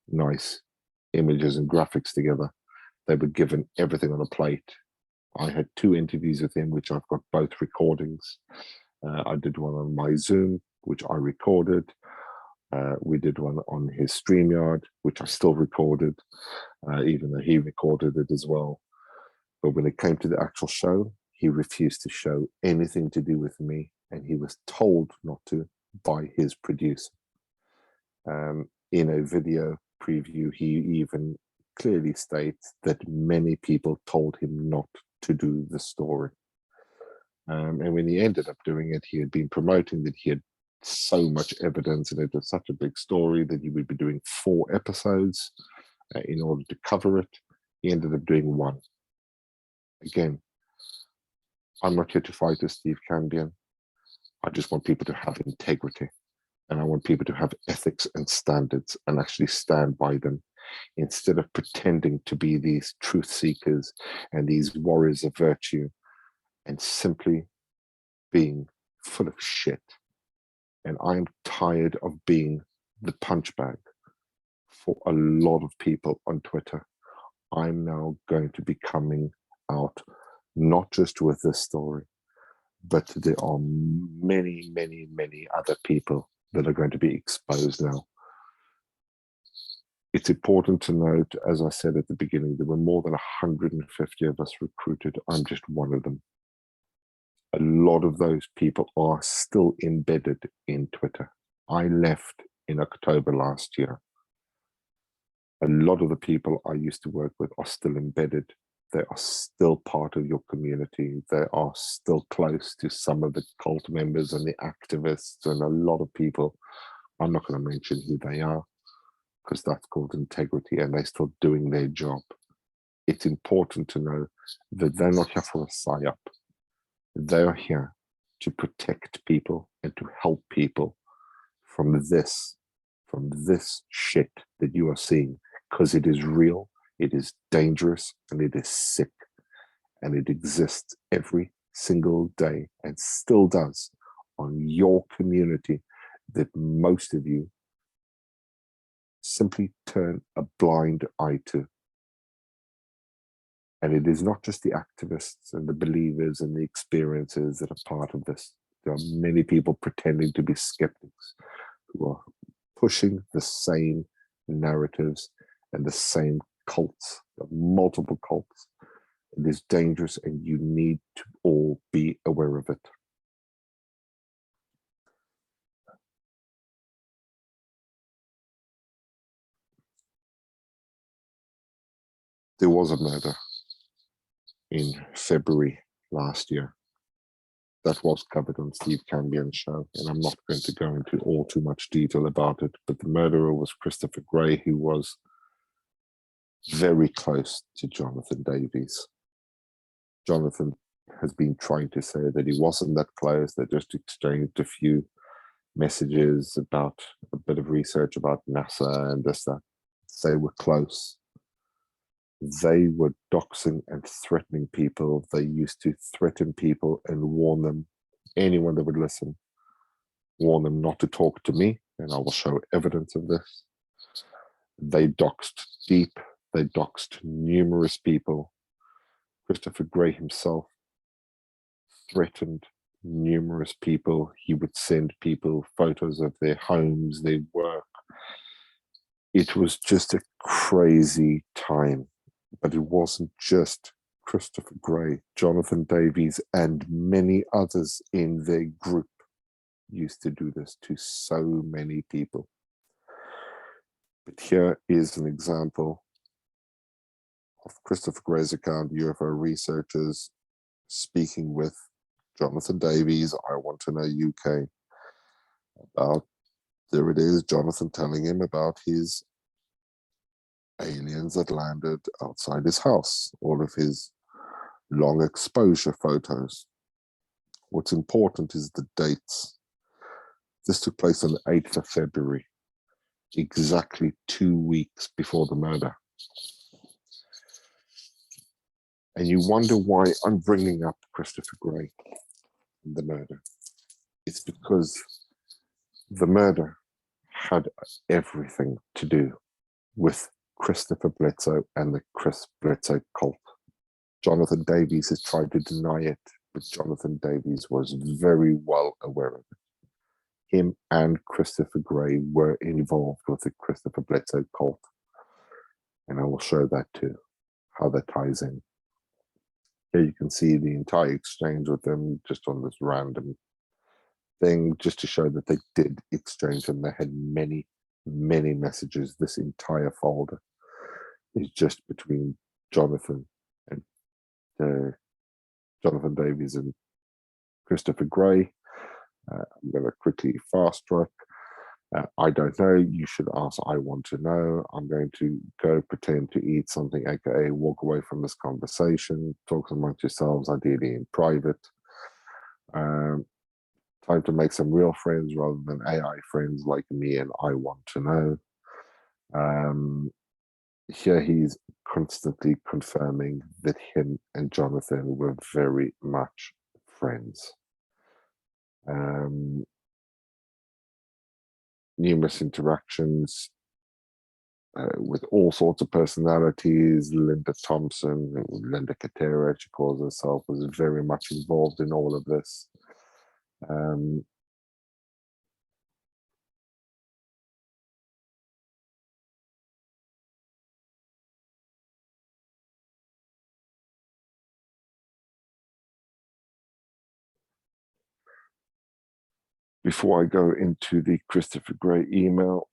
nice images and graphics together. They were given everything on a plate. I had 2 interviews with him, which I've got both recordings. I did one on my Zoom, which I recorded. We did one on his StreamYard, which I still recorded, even though he recorded it as well. But when it came to the actual show, he refused to show anything to do with me, and he was told not to by his producer. In a video preview, he even clearly states that many people told him not to do the story. And when he ended up doing it, he had been promoting that he had so much evidence and it was such a big story that he would be doing 4 episodes in order to cover it. He ended up doing 1. Again, I'm not here to fight with Steve Cambion. I just want people to have integrity. And I want people to have ethics and standards and actually stand by them instead of pretending to be these truth seekers and these warriors of virtue and simply being full of shit. And I'm tired of being the punch bag for a lot of people on Twitter. I'm now going to be coming out, not just with this story, but there are many, many, many other people that are going to be exposed now. It's important to note, as I said at the beginning, there were more than 150 of us recruited. I'm just one of them. A lot of those people are still embedded in Twitter. I left in October last year. A lot of the people I used to work with are still embedded. They are still part of your community. They are still close to some of the cult members and the activists and a lot of people. I'm not going to mention who they are because that's called integrity and they're still doing their job. It's important to know that they're not here for a psyop. They're here to protect people and to help people from this shit that you are seeing, because it is real, it is dangerous, and it is sick, and it exists every single day and still does on your community that most of you simply turn a blind eye to. And it is not just the activists and the believers and the experiences that are part of this. There are many people pretending to be skeptics who are pushing the same narratives and the same cults, multiple cults. It is dangerous and you need to all be aware of it. There was a murder in February last year that was covered on Steve Campion's show, and I'm not going to go into all too much detail about it, but the murderer was Christopher Gray, who was very close to Jonathan Davies. Jonathan has been trying to say that he wasn't that close. They just exchanged a few messages about a bit of research about NASA and this, that. They were close. They were doxing and threatening people. They used to threaten people and warn them, anyone that would listen, warn them not to talk to me, and I will show evidence of this. They doxed deep. They doxed numerous people. Christopher Gray himself threatened numerous people. He would send people photos of their homes, their work. It was just a crazy time. But it wasn't just Christopher Gray. Jonathan Davies and many others in their group used to do this to so many people. But here is an example of Christopher Gray's account, UFO researchers speaking with Jonathan Davies, I Want to Know UK, about, there it is, Jonathan telling him about his aliens that landed outside his house, all of his long exposure photos. What's important is the dates. This took place on the 8th of February, exactly 2 weeks before the murder. And you wonder why I'm bringing up Christopher Gray and the murder. It's because the murder had everything to do with Christopher Bledsoe and the Chris Bledsoe cult. Jonathan Davies has tried to deny it, but Jonathan Davies was very well aware of it. Him and Christopher Gray were involved with the Christopher Bledsoe cult. And I will show that too, how that ties in. Here you can see the entire exchange with them just on this random thing, just to show that they did exchange, and they had many, many messages. This entire folder is just between Jonathan and Jonathan Davies and Christopher Gray. I'm going to quickly fast track. I don't know. You should ask. I want to know. I'm going to go pretend to eat something, aka walk away from this conversation. Talk amongst yourselves, ideally in private. Time to make some real friends rather than AI friends like me and I want to know. Here he's constantly confirming that him and Jonathan were very much friends. Numerous interactions with all sorts of personalities. Linda Thompson, Linda Katera, she calls herself, was very much involved in all of this. Before I go into the Christopher Gray email,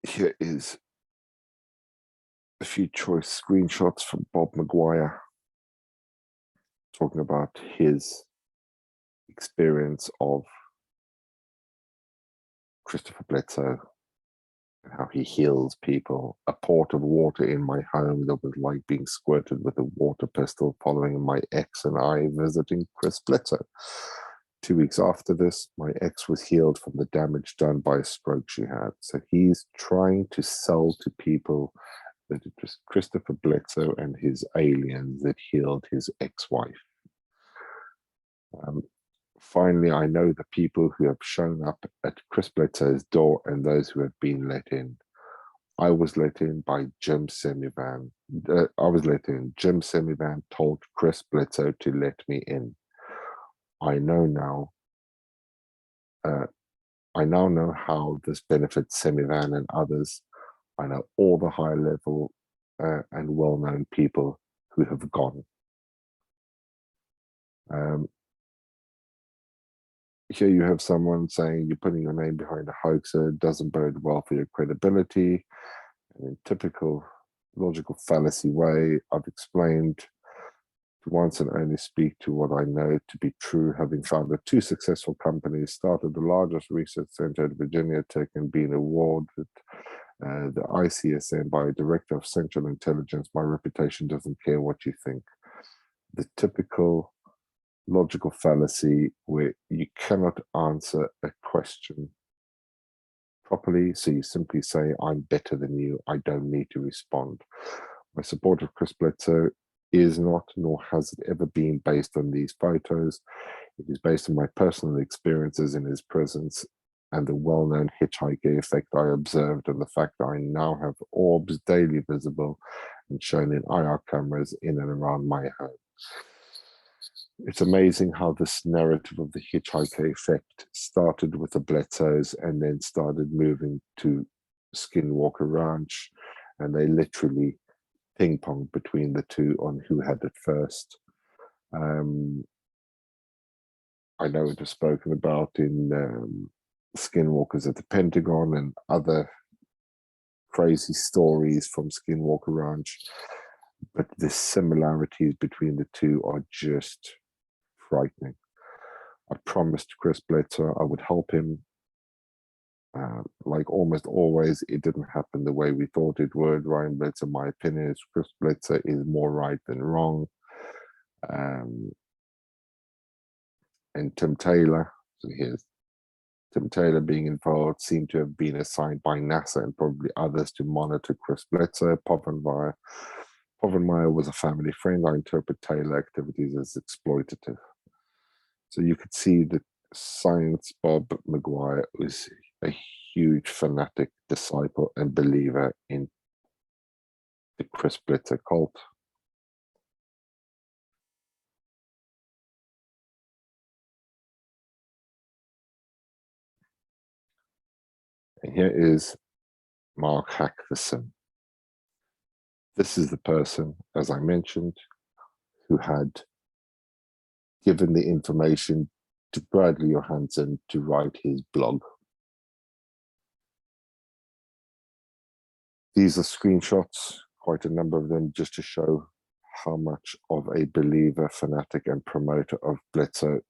here is a few choice screenshots from Bob McGuire talking about his experience of Christopher Bledsoe and how he heals people. A port of water in my home that was like being squirted with a water pistol, following my ex and I visiting Chris Bledsoe. 2 weeks after this, my ex was healed from the damage done by a stroke she had. So he's trying to sell to people that it was Christopher Bledsoe and his aliens that healed his ex-wife. Finally, I know the people who have shown up at Chris Bledsoe's door and those who have been let in. I was let in by Jim Semivan. Jim Semivan told Chris Bledsoe to let me in. I now know how this benefits Semivan and others. I know all the high level and well-known people who have gone. Here you have someone saying you're putting your name behind a hoaxer, it doesn't bode well for your credibility. And in typical logical fallacy way, I've explained to once and only speak to what I know to be true, having founded 2 successful companies, started the largest research center at Virginia Tech and been awarded the ICSM by a director of Central Intelligence. My reputation doesn't care what you think. The typical logical fallacy where you cannot answer a question properly, so you simply say, I'm better than you, I don't need to respond. My support of Chris Bledsoe is not, nor has it ever been, based on these photos. It is based on my personal experiences in his presence and the well-known hitchhiker effect I observed, and the fact that I now have orbs daily visible and shown in IR cameras in and around my home. It's amazing how this narrative of the hitchhiker effect started with the Bledsoes and then started moving to Skinwalker Ranch, and they literally ping-pong between the two on who had it first. I know it was spoken about in Skinwalkers at the Pentagon and other crazy stories from Skinwalker Ranch, but the similarities between the two are just frightening. I promised Chris Bledsoe I would help him. Like almost always, it didn't happen the way we thought it would. Ryan Bledsoe, my opinion is Chris Bledsoe is more right than wrong. And Tim Taylor, so here's Tim Taylor being involved, seemed to have been assigned by NASA and probably others to monitor Chris Bledsoe. Povenmire was a family friend. I interpret Taylor activities as exploitative. So you could see that Science Bob McGuire was a huge fanatic disciple and believer in the Chris Bledsoe cult. And here is Mark Hackverson. This is the person, as I mentioned, who had given the information to Bradley Johansson to write his blog. These are screenshots, quite a number of them, just to show how much of a believer, fanatic, and promoter of Bledsoe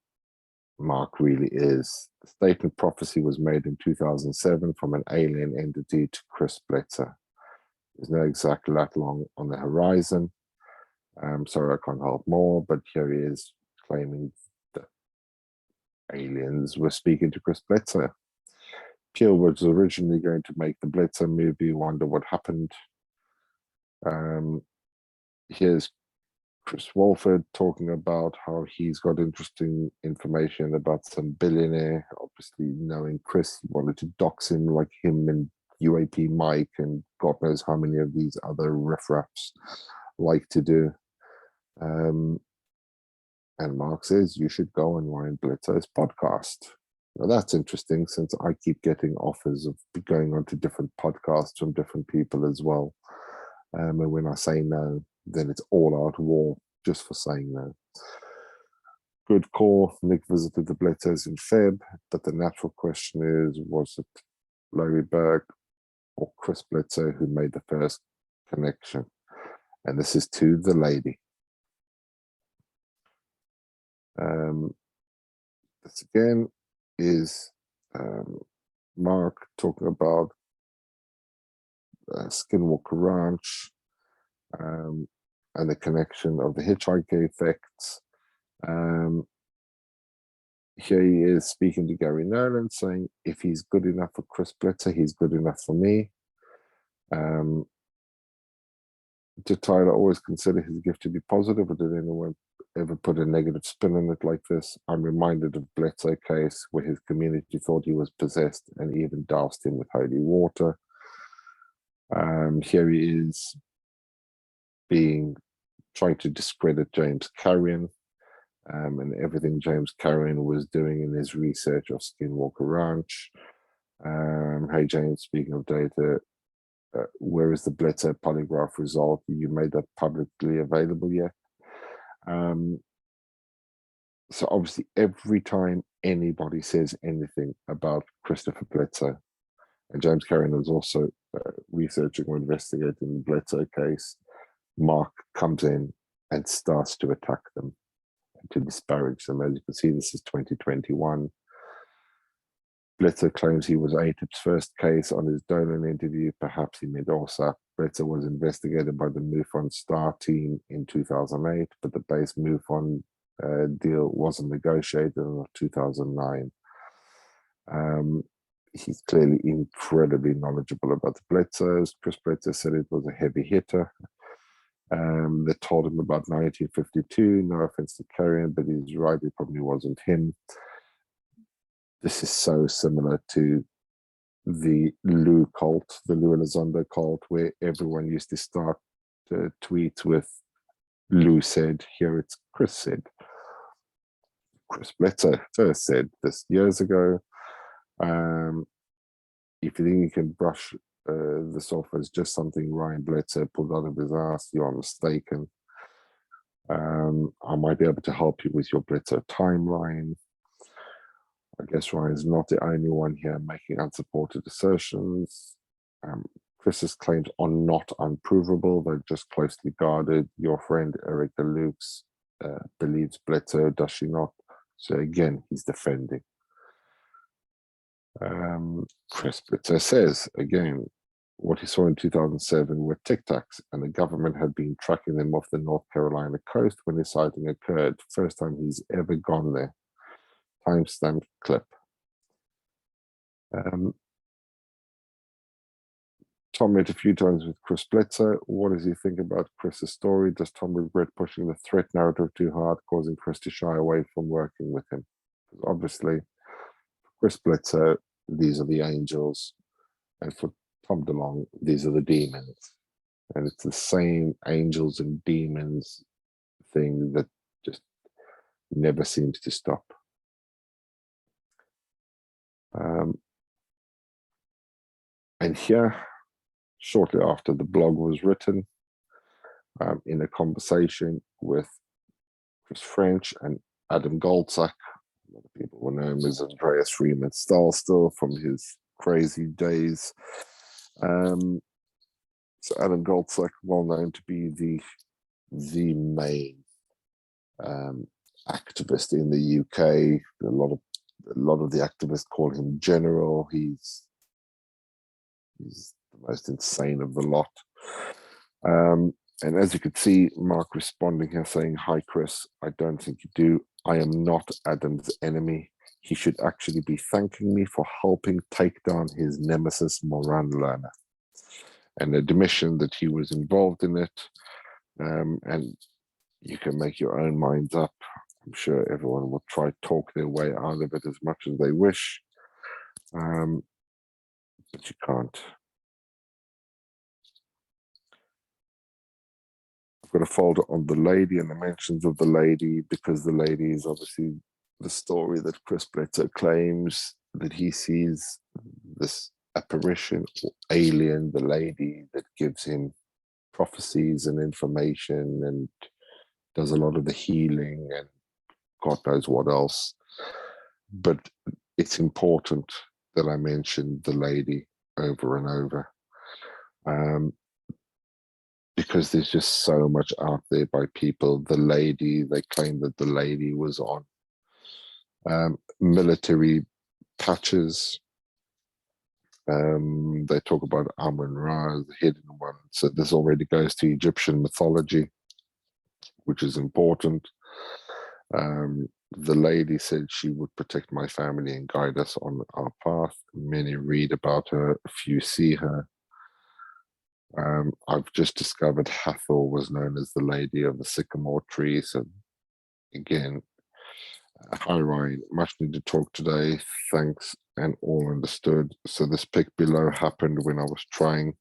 Mark really is. The statement prophecy was made in 2007 from an alien entity to Chris Bledsoe. There's no exact lat long on the horizon. Sorry, I can't help more, but here he is claiming that aliens were speaking to Chris Bledsoe. Peel was originally going to make the Bledsoe movie, Wonder What Happened. Here's Chris Walford talking about how he's got interesting information about some billionaire. Obviously, knowing Chris, he wanted to dox him like him and UAP Mike and God knows how many of these other riffraffs like to do. And Mark says, you should go on Ryan Bledsoe's podcast. Now that's interesting since I keep getting offers of going on to different podcasts from different people as well. And when I say no, then it's all out war just for saying no. Good call. Nick visited the Bledsoes in Feb, but the natural question is, was it Larry Berg or Chris Bledsoe who made the first connection? And this is to the lady. This again is Mark talking about Skinwalker Ranch and the connection of the hitchhiker effects. Here he is speaking to Gary Nolan, saying, if he's good enough for Chris Bledsoe, he's good enough for me. Did Tyler always consider his gift to be positive, or did anyone ever put a negative spin on it like this? I'm reminded of Bledsoe case where his community thought he was possessed and even doused him with holy water. Here he is trying to discredit James Carrion and everything James Carrion was doing in his research of Skinwalker Ranch. Hey James, speaking of data, where is the Bledsoe polygraph result? You made that publicly available yet? So obviously every time anybody says anything about Christopher Bledsoe, and James Carrion was also researching or investigating the Bledsoe case, Mark comes in and starts to attack them, to disparage them. As you can see, this is 2021. Bledsoe claims he was ATIP's first case on his Dolan interview. Perhaps he made also. Bledsoe was investigated by the MUFON STAR team in 2008, but the base MUFON deal wasn't negotiated until 2009. He's clearly incredibly knowledgeable about the Bledsoes. Chris Bledsoe said it was a heavy hitter. They told him about 1952. No offense to Carrion, but he's right, it probably wasn't him. This is so similar to the Lou cult, the Lou Elizondo cult, where everyone used to start tweets with Lou said, here it's Chris said. Chris Bledsoe first said this years ago. If you think you can brush this off as just something Ryan Bledsoe pulled out of his ass, you are mistaken. I might be able to help you with your Bledsoe timeline. I guess Ryan's not the only one here making unsupported assertions. Chris's claims are not unprovable, they're just closely guarded. Your friend Erica Lukes believes Bledsoe, does she not? So again, he's defending. Chris Bledsoe says, again, what he saw in 2007 were Tic Tacs, and the government had been tracking them off the North Carolina coast when the sighting occurred. First time he's ever gone there. Timestamp clip. Tom met a few times with Chris Bledsoe. What does he think about Chris's story? Does Tom regret pushing the threat narrative too hard, causing Chris to shy away from working with him? Because obviously, Chris Bledsoe, these are the angels, and for Tom DeLonge, these are the demons. And it's the same angels and demons thing that just never seems to stop. And here, shortly after the blog was written, in a conversation with Chris French and Adam Goldsack, a lot of people will know him as Andreas Freeman Stahl still from his crazy days. So Adam Goldsack, well known to be the main activist in the UK. A lot of the activists call him General. He's the most insane of the lot. And as you could see, Mark responding here saying, "Hi, Chris, I don't think you do. I am not Adam's enemy. He should actually be thanking me for helping take down his nemesis, Moran Lerner." An admission that he was involved in it. And you can make your own minds up. I'm sure everyone will try to talk their way out of it as much as they wish, but you can't. I've got a folder on the lady and the mentions of the lady, because the lady is obviously the story that Chris Bledsoe claims that he sees this apparition or alien, the lady that gives him prophecies and information and does a lot of the healing and God knows what else. But it's important that I mention the lady over and over, because there's just so much out there by people. The lady, they claim that the lady was on military patches. They talk about Amun-Ra, the hidden one. So this already goes to Egyptian mythology, which is important. The lady said she would protect my family and guide us on our path. Many read about her, few see her. I've just discovered Hathor was known as the Lady of the Sycamore Tree. So again, hi Ryan, much needed talk today. Thanks and all understood. So this pic below happened when I was trying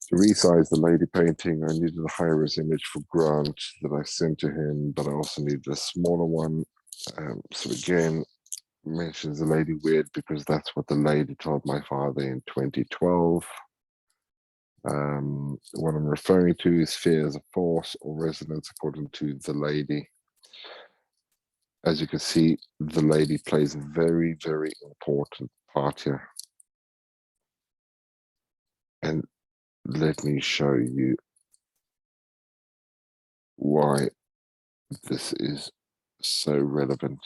to resize the lady painting. I needed a high-res image for Grant that I sent to him, but I also needed a smaller one. So again, mentions the lady weird because that's what the lady told my father in 2012. What I'm referring to is fear as a force or resonance according to the lady. As you can see, the lady plays a very, very important part here. And let me show you why this is so relevant.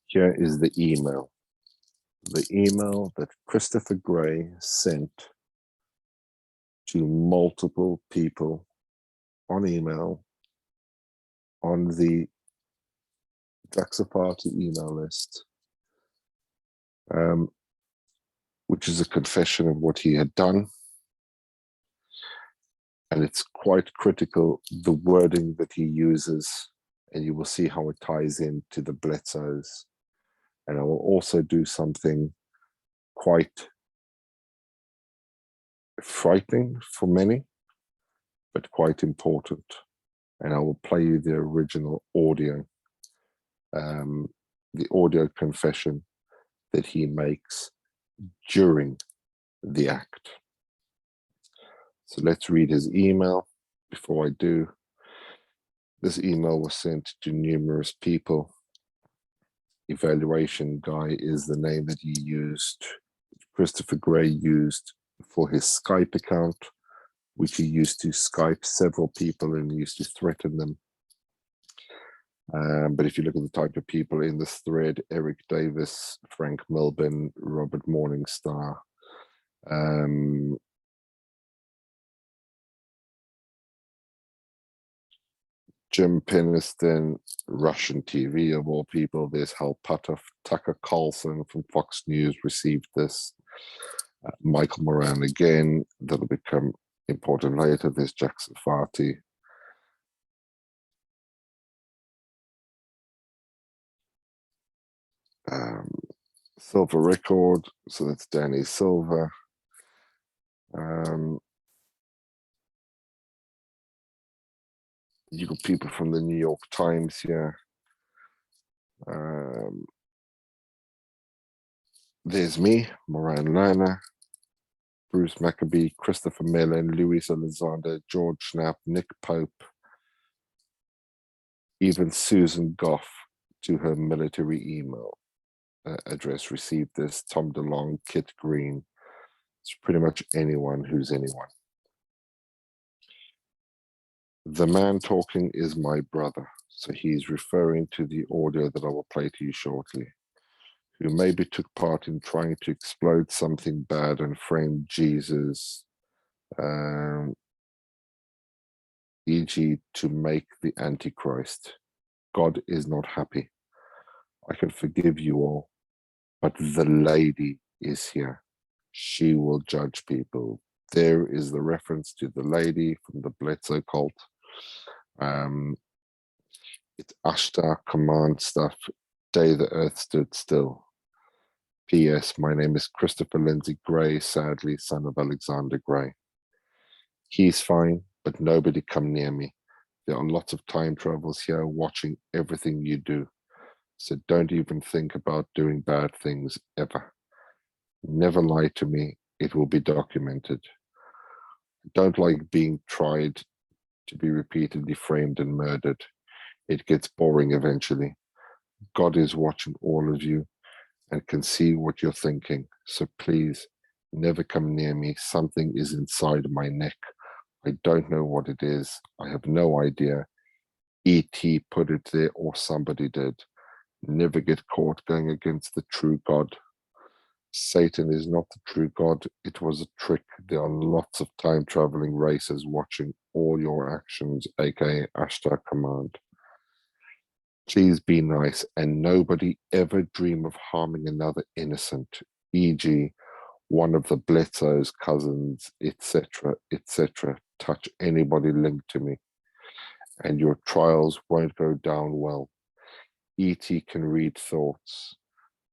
Here is the email. The email that Christopher Gray sent to multiple people on email on the Jaxapati email list, which is a confession of what he had done. And it's quite critical, the wording that he uses, and you will see how it ties into the Bledsoes. And I will also do something quite frightening for many, but quite important. And I will play you the original audio, the audio confession that he makes during the act. So let's read his email. Before I do, this email was sent to numerous people. Evaluation Guy is the name that he used, Christopher Gray used for his Skype account, which he used to Skype several people and used to threaten them. But if you look at the type of people in this thread, Eric Davis, Frank Milburn, Robert Morningstar, Jim Peniston, Russian TV of all people. There's Hal Puttoff, Tucker Carlson from Fox News received this. Michael Moran again, that'll become important later. There's Jack Safati. Silver Record, so that's Danny Silver. You got people from the New York Times here. There's me, Moran Lerner, Bruce Maccabee, Christopher Mellon, Louis Alexander, George Knapp, Nick Pope, even Susan Goff to her military email address received this. Tom DeLong, Kit Green. It's pretty much anyone who's anyone. The man talking is my brother. So he's referring to the audio that I will play to you shortly, who maybe took part in trying to explode something bad and frame Jesus, e.g., to make the Antichrist. God is not happy. I can forgive you all, but the lady is here. She will judge people. There is the reference to the lady from the Bledsoe cult. It's Ashtar command stuff. Day the earth stood still. P.S. My name is Christopher Lindsay Gray, sadly, son of Alexander Gray. He's fine, but nobody come near me. There are lots of time travels here watching everything you do. So don't even think about doing bad things ever. Never lie to me. It will be documented. Don't like being tried to be repeatedly framed and murdered. It gets boring eventually. God is watching all of you and can see what you're thinking. So please, never come near me. Something is inside my neck. I don't know what it is. I have no idea. E.T. put it there or somebody did. Never get caught going against the true God. Satan is not the true God. It was a trick. There are lots of time-traveling races watching all your actions, aka Ashtar Command. Please be nice and nobody ever dream of harming another innocent, e.g., one of the Bledsoe's cousins, etc., etc. Touch anybody linked to me, and your trials won't go down well. E.T. can read thoughts.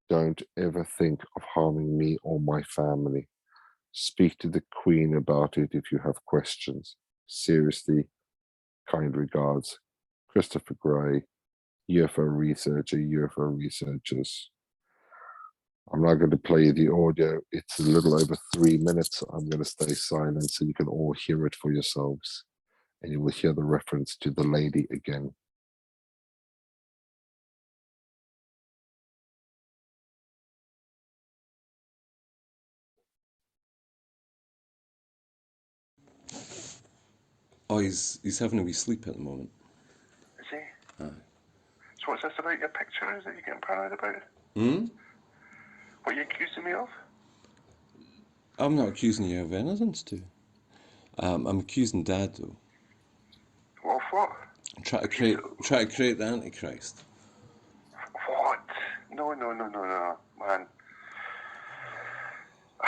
Don't ever think of harming me or my family. Speak to the Queen about it if you have questions. Seriously, kind regards, Christopher Gray, UFO researcher, UFO researchers. I'm not going to play the audio. It's a little over 3 minutes. I'm going to stay silent so you can all hear it for yourselves. And you will hear the reference to the lady again. Oh, he's having a wee sleep at the moment. Is he? Aye. So what's this about your picture? Is that you're getting paranoid about? Hmm? What are you accusing me of? I'm not accusing you of anything, Stu. I'm accusing Dad, though. Well, what? Try to create the Antichrist. What? No, man. I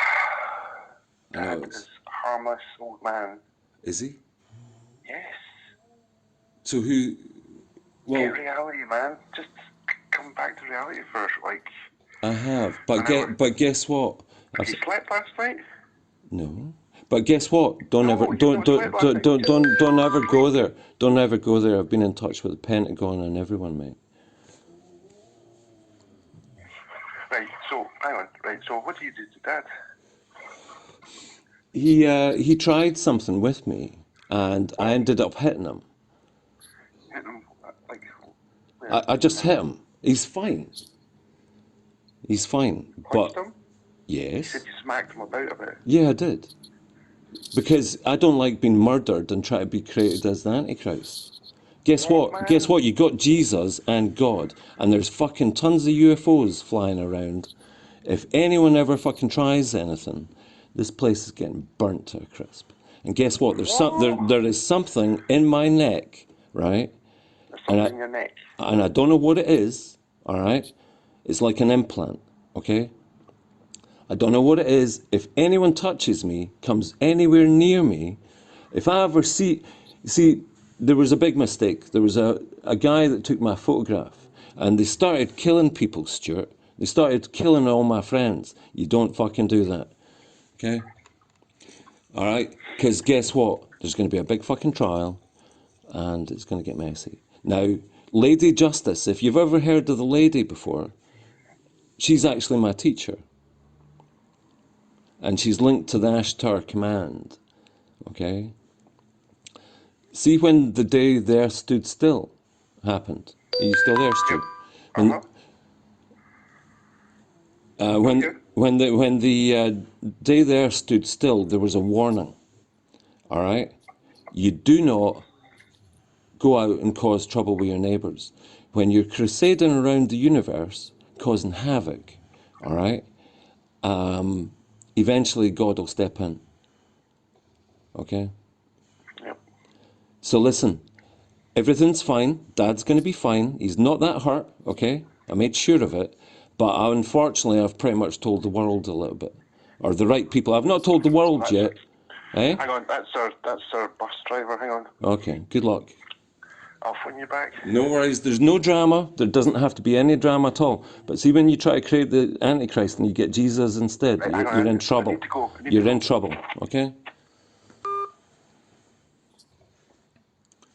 know Dad it's... is a harmless old man. Is he? Yes. So who... Well, Get reality, man. Just come back to reality first, like... I have, but guess what? Have you slept last night? No. But guess what? Don't No, ever you don't don't don't sleep last don't night. don't don't ever go there. Don't ever go there. I've been in touch with the Pentagon and everyone, mate. Right, so, hang on. Right, so what do you do to Dad? He tried something with me, and I ended up hitting him. Hit him, like... where? I just hit him. He's fine. He's fine. Punched But him? You yes, said you smacked him about a bit. yeah, I did. Because I don't like being murdered and try to be created as the Antichrist. Guess What, what? man? Guess what? You got Jesus and God, and there's fucking tons of UFOs flying around. If anyone ever fucking tries anything, this place is getting burnt to a crisp. And guess what? There is something in my neck, right? There's And something in your neck. I don't know what it is. All right, it's like an implant. Okay. I don't know what it is. If anyone touches me, comes anywhere near me, if I ever see, there was a big mistake. There was a guy that took my photograph and they started killing people, Stuart. They started killing all my friends. You don't fucking do that. Okay? All right? Because guess what? There's going to be a big fucking trial and it's going to get messy. Now, Lady Justice, if you've ever heard of the lady before, she's actually my teacher. And she's linked to the Ashtar command. Okay? See when the day there stood still happened. Are you still there, Stu? Uh-huh. When the day there stood still, there was a warning. All right? You do not go out and cause trouble with your neighbours. When you're crusading around the universe, causing havoc, all right? Eventually God will step in, okay? Yep. So listen, everything's fine. Dad's going to be fine. He's not that hurt, okay? I made sure of it. But unfortunately, I've pretty much told the world a little bit. Or the right people. I've not told the world yet. Eh? Hang on, that's our bus driver. Hang on, Okay, good luck. I'll phone you back. No worries. There's no drama. There doesn't have to be any drama at all. But see, when you try to create the Antichrist and you get Jesus instead, Right, hang on, you're in I trouble. need to go. I need You're to in go. trouble, okay?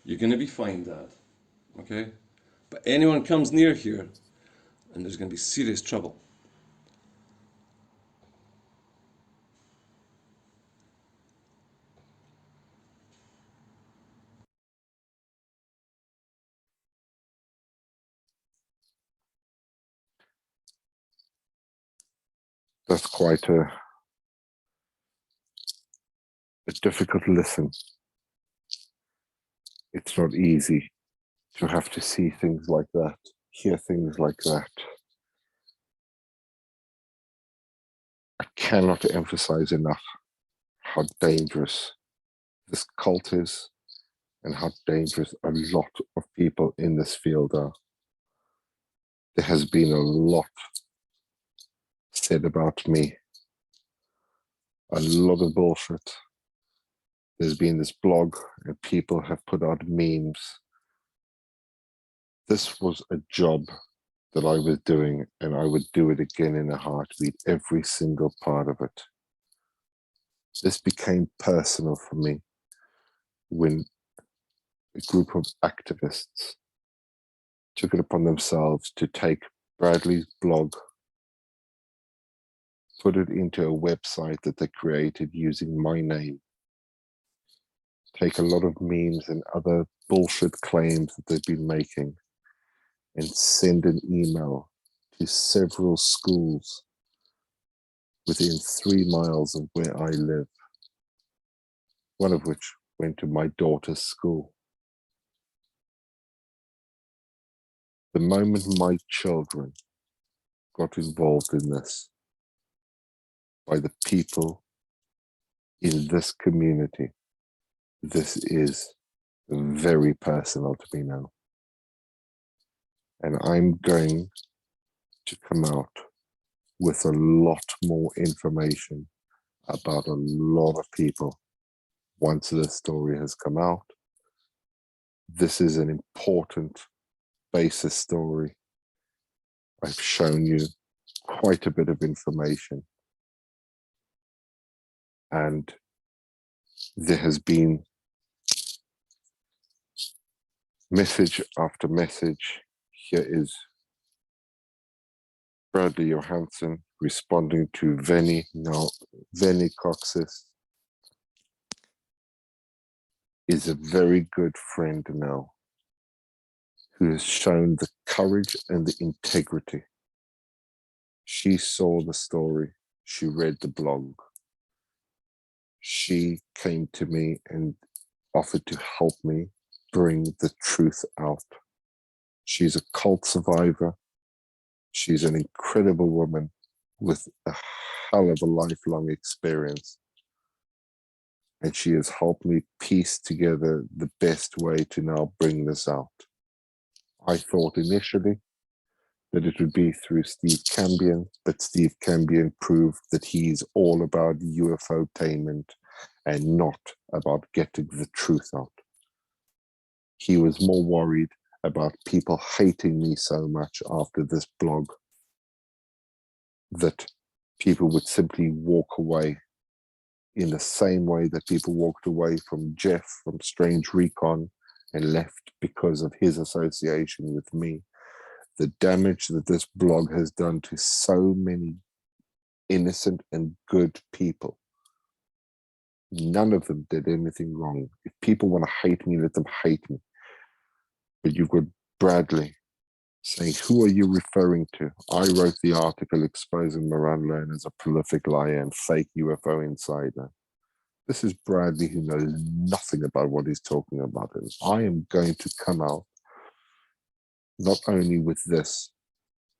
You're going to be fine, Dad, okay? But anyone comes near here, and there's going to be serious trouble. That's quite a difficult listen. It's not easy to have to see things like that, hear things like that. I cannot emphasize enough how dangerous this cult is and how dangerous a lot of people in this field are. There has been a lot said about me, a lot of bullshit. There's been this blog and people have put out memes. This was a job that I was doing, and I would do it again in a heartbeat, every single part of it. This became personal for me when a group of activists took it upon themselves to take Bradley's blog, put it into a website that they created using my name, take a lot of memes and other bullshit claims that they've been making, and send an email to several schools within 3 miles of where I live, one of which went to my daughter's school. The moment my children got involved in this, by the people in this community, this is very personal to me now. And I'm going to come out with a lot more information about a lot of people once this story has come out. This is an important basis story. I've shown you quite a bit of information, and there has been message after message. Here is Bradley Johansson responding to Venny. Now, Venny Coxis is a very good friend now, who has shown the courage and the integrity. She saw the story. She read the blog. She came to me and offered to help me bring the truth out. She's a cult survivor. She's an incredible woman with a hell of a lifelong experience. And she has helped me piece together the best way to now bring this out. I thought initially that it would be through Steve Cambion, but Steve Cambion proved that he's all about UFO-tainment and not about getting the truth out. He was more worried about people hating me so much after this blog that people would simply walk away in the same way that people walked away from Jeff from Strange Recon and left because of his association with me. The damage that this blog has done to so many innocent and good people. None of them did anything wrong. If people want to hate me, let them hate me. But you've got Bradley saying, who are you referring to? I wrote the article exposing Moran Lerner as a prolific liar and fake UFO insider. This is Bradley, who knows nothing about what he's talking about. And I am going to come out not only with this,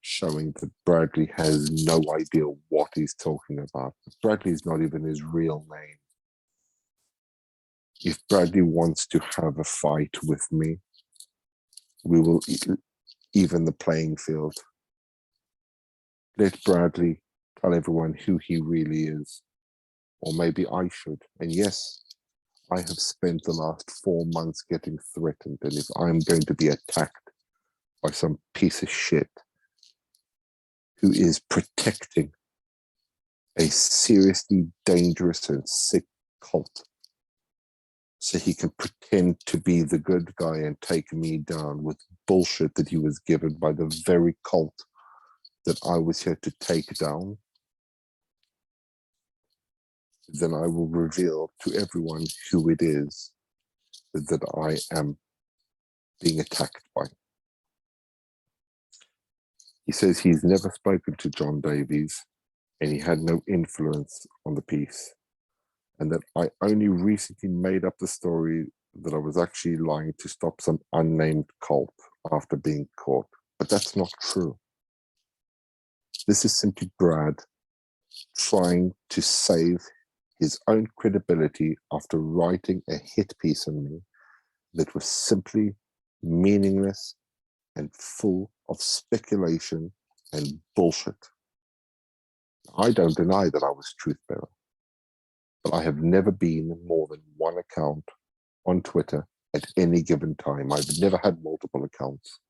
showing that Bradley has no idea what he's talking about. Bradley's not even his real name. If Bradley wants to have a fight with me, we will even the playing field. Let Bradley tell everyone who he really is. Or maybe I should. And yes, I have spent the last 4 months getting threatened. And if I'm going to be attacked by some piece of shit who is protecting a seriously dangerous and sick cult, so he can pretend to be the good guy and take me down with bullshit that he was given by the very cult that I was here to take down, then I will reveal to everyone who it is that I am being attacked by. He says he's never spoken to John Davies and he had no influence on the piece, and that I only recently made up the story that I was actually lying to stop some unnamed cult after being caught. But that's not true. This is simply Brad trying to save his own credibility after writing a hit piece on me that was simply meaningless and full of speculation and bullshit. I don't deny that I was truth bearer, but I have never been more than one account on Twitter at any given time. I've never had multiple accounts.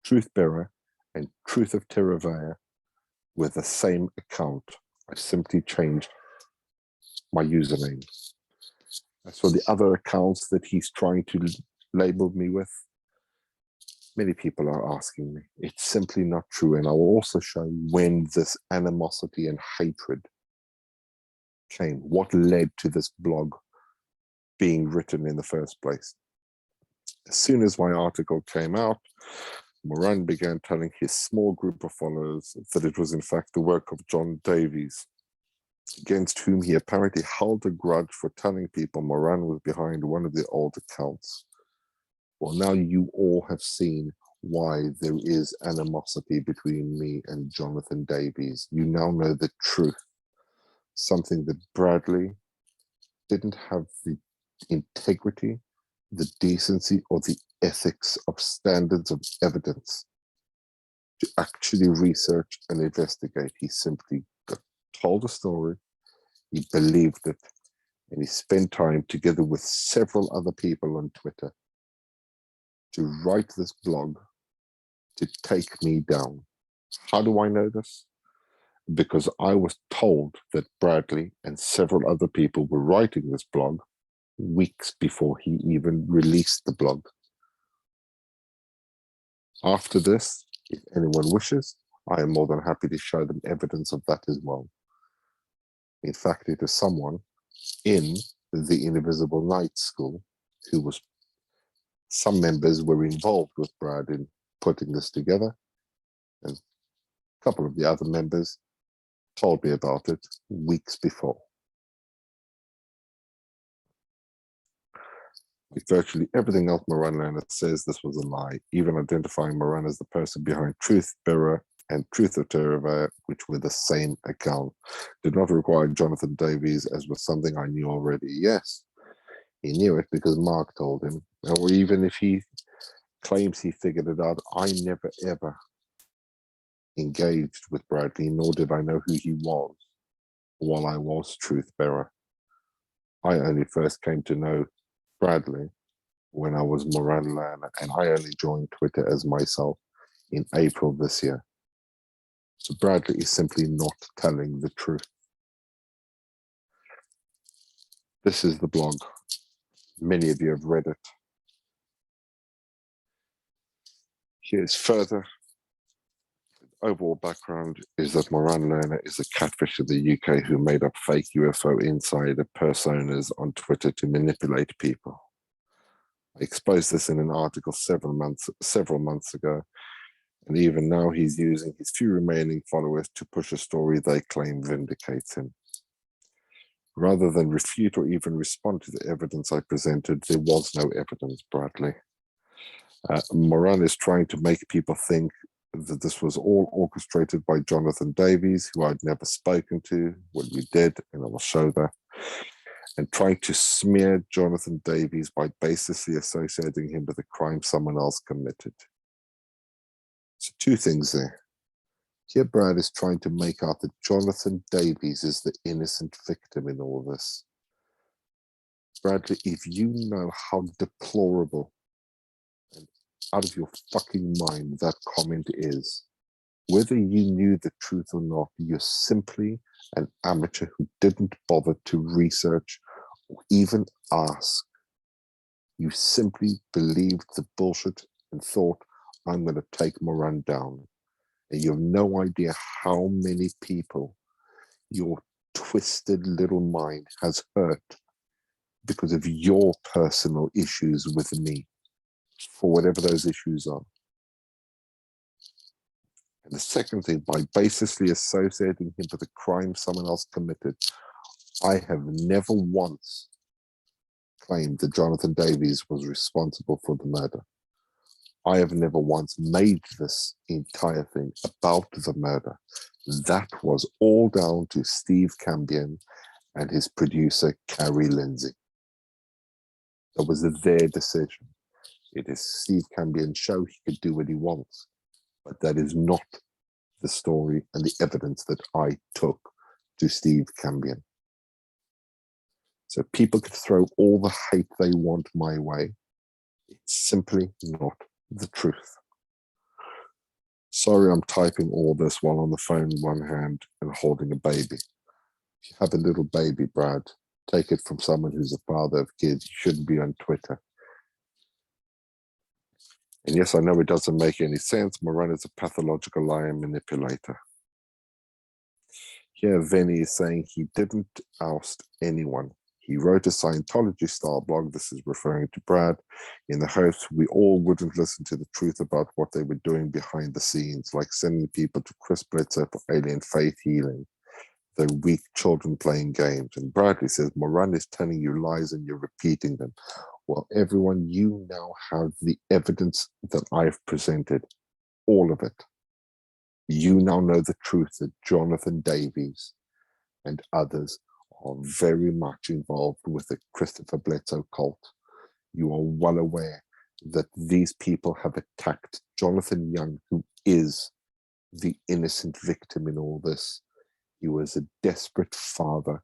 Truth bearer and Truth of Terravea were the same account. I simply changed my username. As for the other accounts that he's trying to label me with, many people are asking me. It's simply not true. And I will also show when this animosity and hatred came, what led to this blog being written in the first place. As soon as my article came out, Moran began telling his small group of followers that it was in fact the work of John Davies, against whom he apparently held a grudge for telling people Moran was behind one of the old accounts. Well, now you all have seen why there is animosity between me and Jonathan Davies. You now know the truth, something that Bradley didn't have the integrity, the decency, or the ethics of standards of evidence to actually research and investigate. He simply told a story, he believed it, and he spent time together with several other people on Twitter to write this blog to take me down. How do I know this? Because I was told that Bradley and several other people were writing this blog weeks before he even released the blog. After this, if anyone wishes, I am more than happy to show them evidence of that as well. In fact, it is someone in the Invisible Knight School who was, some members were involved with Brad in putting this together, and a couple of the other members told me about it weeks before. Like virtually everything else Moran Lerner says, this was a lie, even identifying Moran as the person behind Truth Bearer and Truth of Terravea, which were the same account. Did not require Jonathan Davies, as was something I knew already. Yes, he knew it because Mark told him. Or even if he claims he figured it out, I never ever engaged with Bradley, nor did I know who he was while I was Truth Bearer. I only first came to know Bradley when I was Moran Lerner, and I only joined Twitter as myself in April this year. So Bradley is simply not telling the truth. This is the blog. Many of you have read it. Here's further. The overall background is that Moran Lerner is a catfish of the UK who made up fake UFO insider personas on Twitter to manipulate people. I exposed this in an article several months ago, and even now he's using his few remaining followers to push a story they claim vindicates him. Rather than refute or even respond to the evidence I presented, there was no evidence, Bradley. Moran is trying to make people think that this was all orchestrated by Jonathan Davies, who I'd never spoken to when we did, and I will show that, and trying to smear Jonathan Davies by basically associating him with a crime someone else committed. So two things there. Here, Brad is trying to make out that Jonathan Davies is the innocent victim in all this. Bradley, if you know how deplorable and out of your fucking mind that comment is, whether you knew the truth or not, you're simply an amateur who didn't bother to research or even ask. You simply believed the bullshit and thought, I'm going to take Moran down. And you have no idea how many people your twisted little mind has hurt because of your personal issues with me, for whatever those issues are. And the second thing, by basically associating him with a crime someone else committed, I have never once claimed that Jonathan Davies was responsible for the murder. I have never once made this entire thing about the murder. That was all down to Steve Cambion and his producer, Carrie Lindsay. That was their decision. It is Steve Cambion's show. He could do what he wants. But that is not the story and the evidence that I took to Steve Cambion. So people could throw all the hate they want my way. It's simply not the truth. Sorry, I'm typing all this while on the phone in one hand and holding a baby. If you have a little baby, Brad, take it from someone who's a father of kids. You shouldn't be on Twitter. And yes, I know it doesn't make any sense. Moran is a pathological liar and manipulator. Here, Venny is saying he didn't oust anyone. He wrote a Scientology-style blog, this is referring to Brad, in the hopes we all wouldn't listen to the truth about what they were doing behind the scenes, like sending people to Chris Bledsoe for alien faith healing, the weak children playing games. And Bradley says, Moran is telling you lies and you're repeating them. Well, everyone, you now have the evidence that I've presented, all of it. You now know the truth that Jonathan Davies and others are very much involved with the Christopher Bledsoe cult. You are well aware that these people have attacked Jonathan Young, who is the innocent victim in all this. He was a desperate father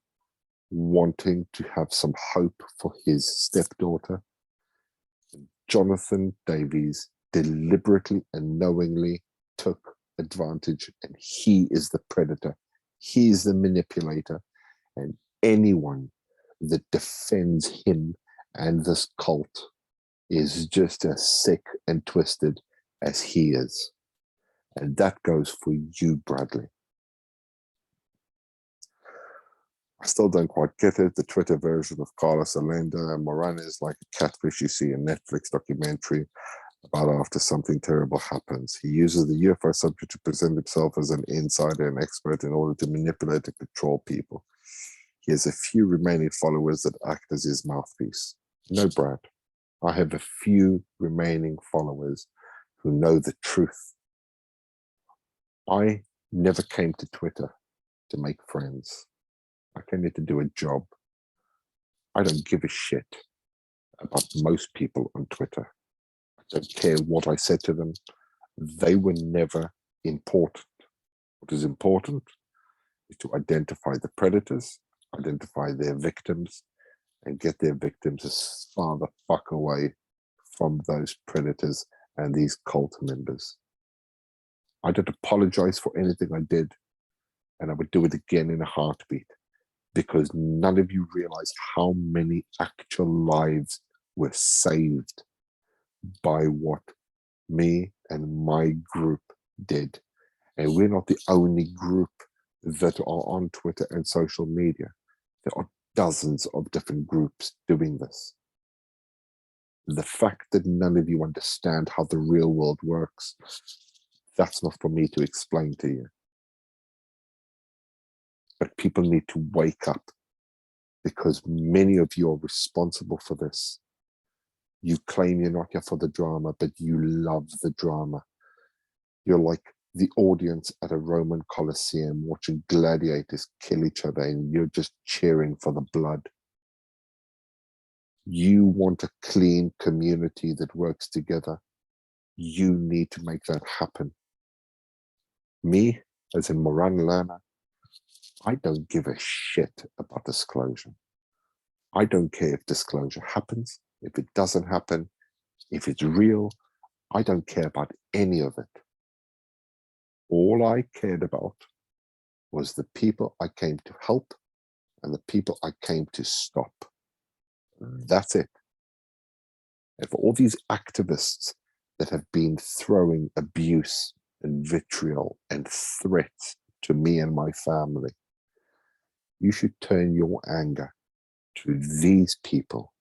wanting to have some hope for his stepdaughter. Jonathan Davies deliberately and knowingly took advantage, and he is the predator. He is the manipulator, and anyone that defends him and this cult is just as sick and twisted as he is. And that goes for you, Bradley. I still don't quite get it. The Twitter version of Carlos Allende and Moran is like a catfish you see in Netflix documentary about after something terrible happens. He uses the UFO subject to present himself as an insider and expert in order to manipulate and control people. He has a few remaining followers that act as his mouthpiece. No, Brad. I have a few remaining followers who know the truth. I never came to Twitter to make friends. I came here to do a job. I don't give a shit about most people on Twitter. I don't care what I said to them. They were never important. What is important is to identify the predators, identify their victims, and get their victims as far the fuck away from those predators and these cult members. I don't apologize for anything I did, and I would do it again in a heartbeat, because none of you realize how many actual lives were saved by what me and my group did. And we're not the only group that are on Twitter and social media. There are dozens of different groups doing this. The fact that none of you understand how the real world works, that's not for me to explain to you. But people need to wake up, because many of you are responsible for this. You claim you're not here for the drama, but you love the drama. You're like the audience at a Roman Colosseum watching gladiators kill each other, and you're just cheering for the blood. You want a clean community that works together. You need to make that happen. Me, as in Moran Lerner, I don't give a shit about disclosure. I don't care if disclosure happens, if it doesn't happen, if it's real. I don't care about any of it. All I cared about was the people I came to help and the people I came to stop. That's it. And for all these activists that have been throwing abuse and vitriol and threats to me and my family, you should turn your anger to these people.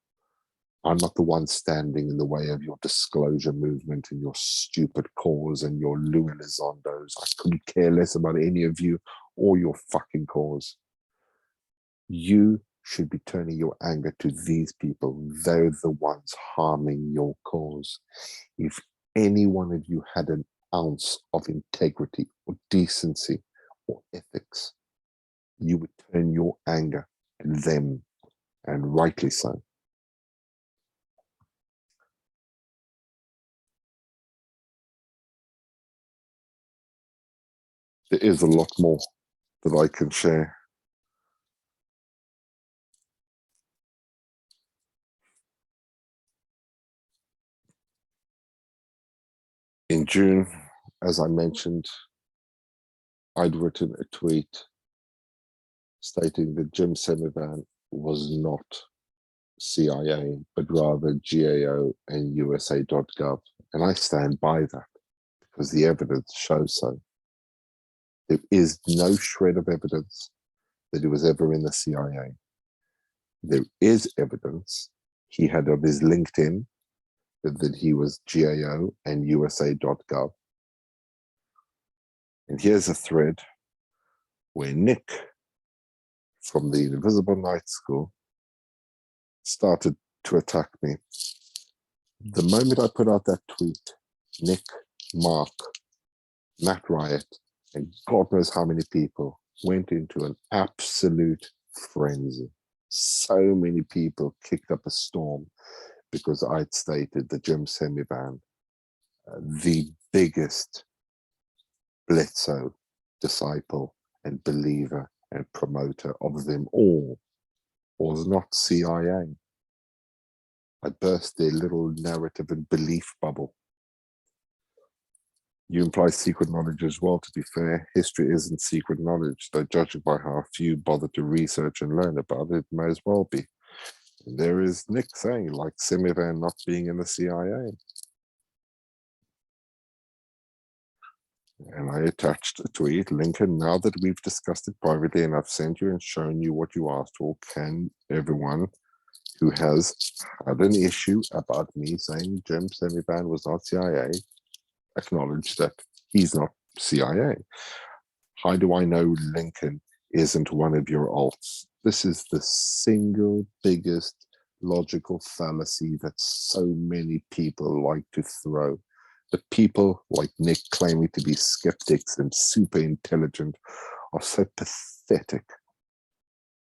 I'm not the one standing in the way of your disclosure movement and your stupid cause and your Louis Elizondos. I couldn't care less about any of you or your fucking cause. You should be turning your anger to these people. They're the ones harming your cause. If any one of you had an ounce of integrity or decency or ethics, you would turn your anger at them, and rightly so. There is a lot more that I can share. In June, as I mentioned, I'd written a tweet stating that Jim Semivan was not CIA, but rather GAO and USA.gov. And I stand by that because the evidence shows so. There is no shred of evidence that he was ever in the CIA. There is evidence he had on his LinkedIn that he was GAO and USA.gov. And here's a thread where Nick from the Invisible Night School started to attack me. The moment I put out that tweet, Nick, Mark, Matt Riot, and God knows how many people went into an absolute frenzy. So many people kicked up a storm because I'd stated that Jim Semivan, the biggest Bledsoe disciple and believer and promoter of them all, was not CIA. I burst their little narrative and belief bubble. You imply secret knowledge as well, to be fair. History isn't secret knowledge, though judging by how few bother to research and learn about it, it may as well be. And there is Nick saying, like Semivan not being in the CIA. And I attached a tweet, Lincoln, now that we've discussed it privately and I've sent you and shown you what you asked for, can everyone who has had an issue about me saying Jim Semivan was not CIA acknowledge that he's not CIA? How do I know Lincoln isn't one of your alts? This is the single biggest logical fallacy that so many people like to throw. The people like Nick claiming to be skeptics and super intelligent are so pathetic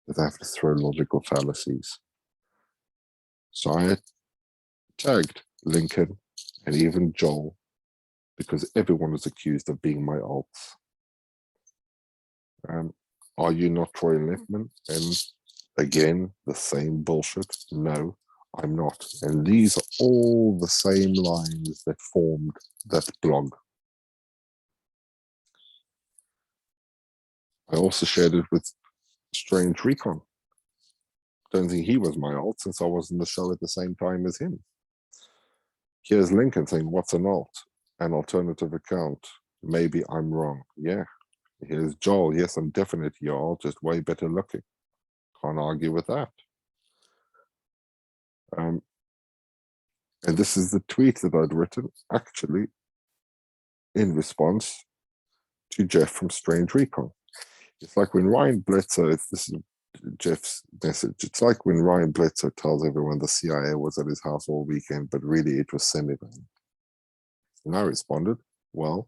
that they have to throw logical fallacies. So I tagged Lincoln and even Joel because everyone was accused of being my alts. Are you not Troy Lippman? And again, the same bullshit. No, I'm not. And these are all the same lines that formed that blog. I also shared it with Strange Recon. Don't think he was my alt since I was in the show at the same time as him. Here's Lincoln saying, what's an alt? An alternative account. Maybe I'm wrong. Yeah. Here's Joel. Yes, I'm definitely your alt, just way better looking. Can't argue with that. And this is the tweet that I'd written, actually, in response to Jeff from Strange Recon. It's like when Ryan Bledsoe, this is Jeff's message, it's like when Ryan Bledsoe tells everyone the CIA was at his house all weekend, but really it was Semivan. And I responded, Well,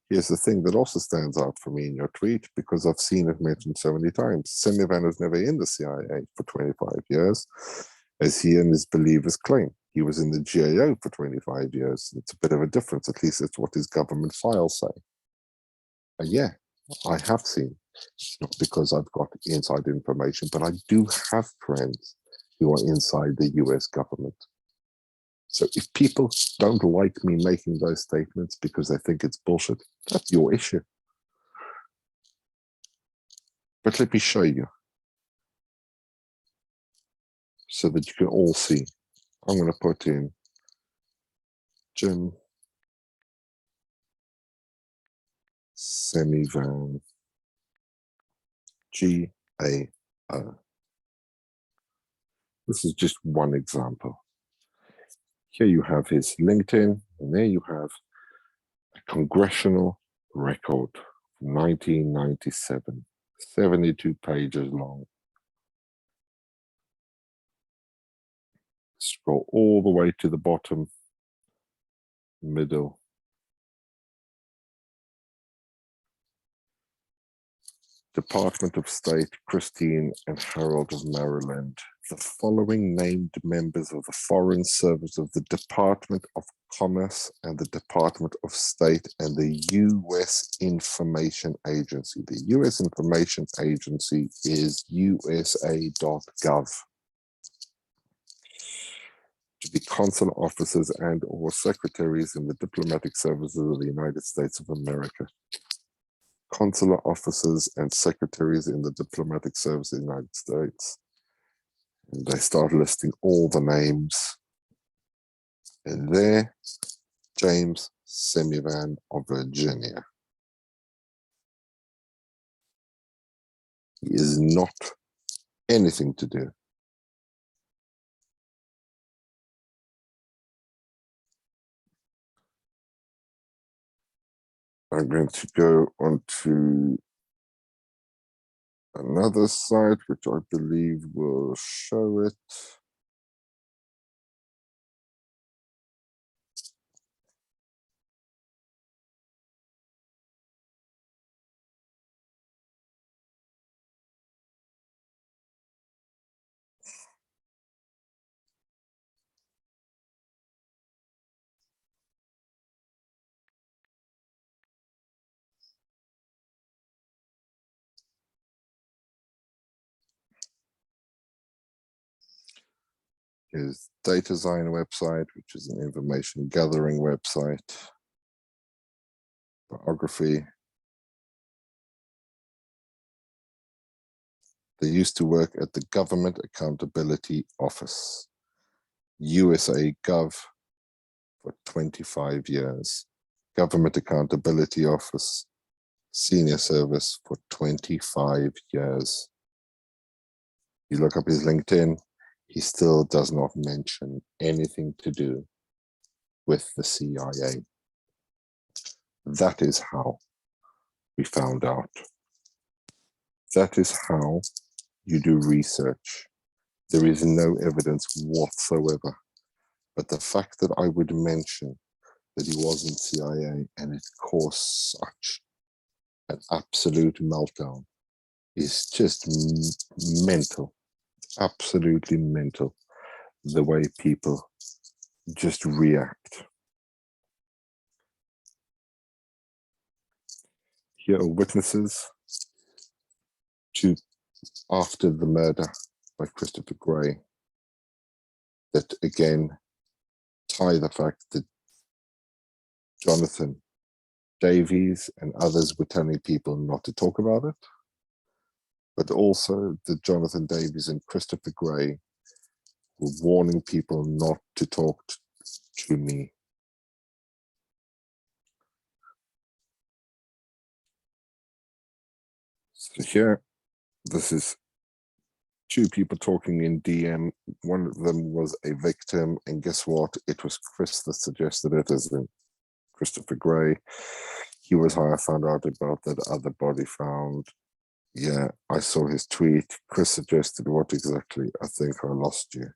here's the thing that also stands out for me in your tweet, because I've seen it mentioned so many times. Semivan was never in the CIA for 25 years, as he and his believers claim. He was in the GAO for 25 years. It's a bit of a difference, at least it's what his government files say. And yeah, I have seen. It's not because I've got inside information, but I do have friends who are inside the US government. So if people don't like me making those statements because they think it's bullshit, that's your issue. But let me show you so that you can all see. I'm going to put in Jim Semivan, GAO. This is just one example. Here you have his LinkedIn, and there you have a congressional record from 1997, 72 pages long. Scroll all the way to the bottom, middle. Department of State, Christine and Harold of Maryland. The following named members of the Foreign Service of the Department of Commerce and the Department of State and the U.S. Information Agency. The U.S. Information Agency is usa.gov. To be consular officers and or secretaries in the diplomatic services of the United States of America. Consular officers and secretaries in the diplomatic service of the United States. And they start listing all the names. And there, James Semivan of Virginia. He is not anything to do. I'm going to go on to another site, which I believe will show it. Is Data Design website, which is an information gathering website. Biography. They used to work at the Government Accountability Office, USA Gov, for 25 years. Government Accountability Office, senior service for 25 years. You look up his LinkedIn, he still does not mention anything to do with the CIA. That is how we found out. That is how you do research. There is no evidence whatsoever. But the fact that I would mention that he was in CIA and it caused such an absolute meltdown is just mental, absolutely mental, the way people just react. Here are witnesses to after the murder by Christopher Gray that again tie the fact that Jonathan Davies and others were telling people not to talk about it, but also that Jonathan Davies and Christopher Gray were warning people not to talk to me. So here, this is two people talking in DM. One of them was a victim, and guess what? It was Chris that suggested it, as in Christopher Gray. He was how I found out about that other body found. Yeah, I saw his tweet. Chris suggested what exactly? I think I lost you.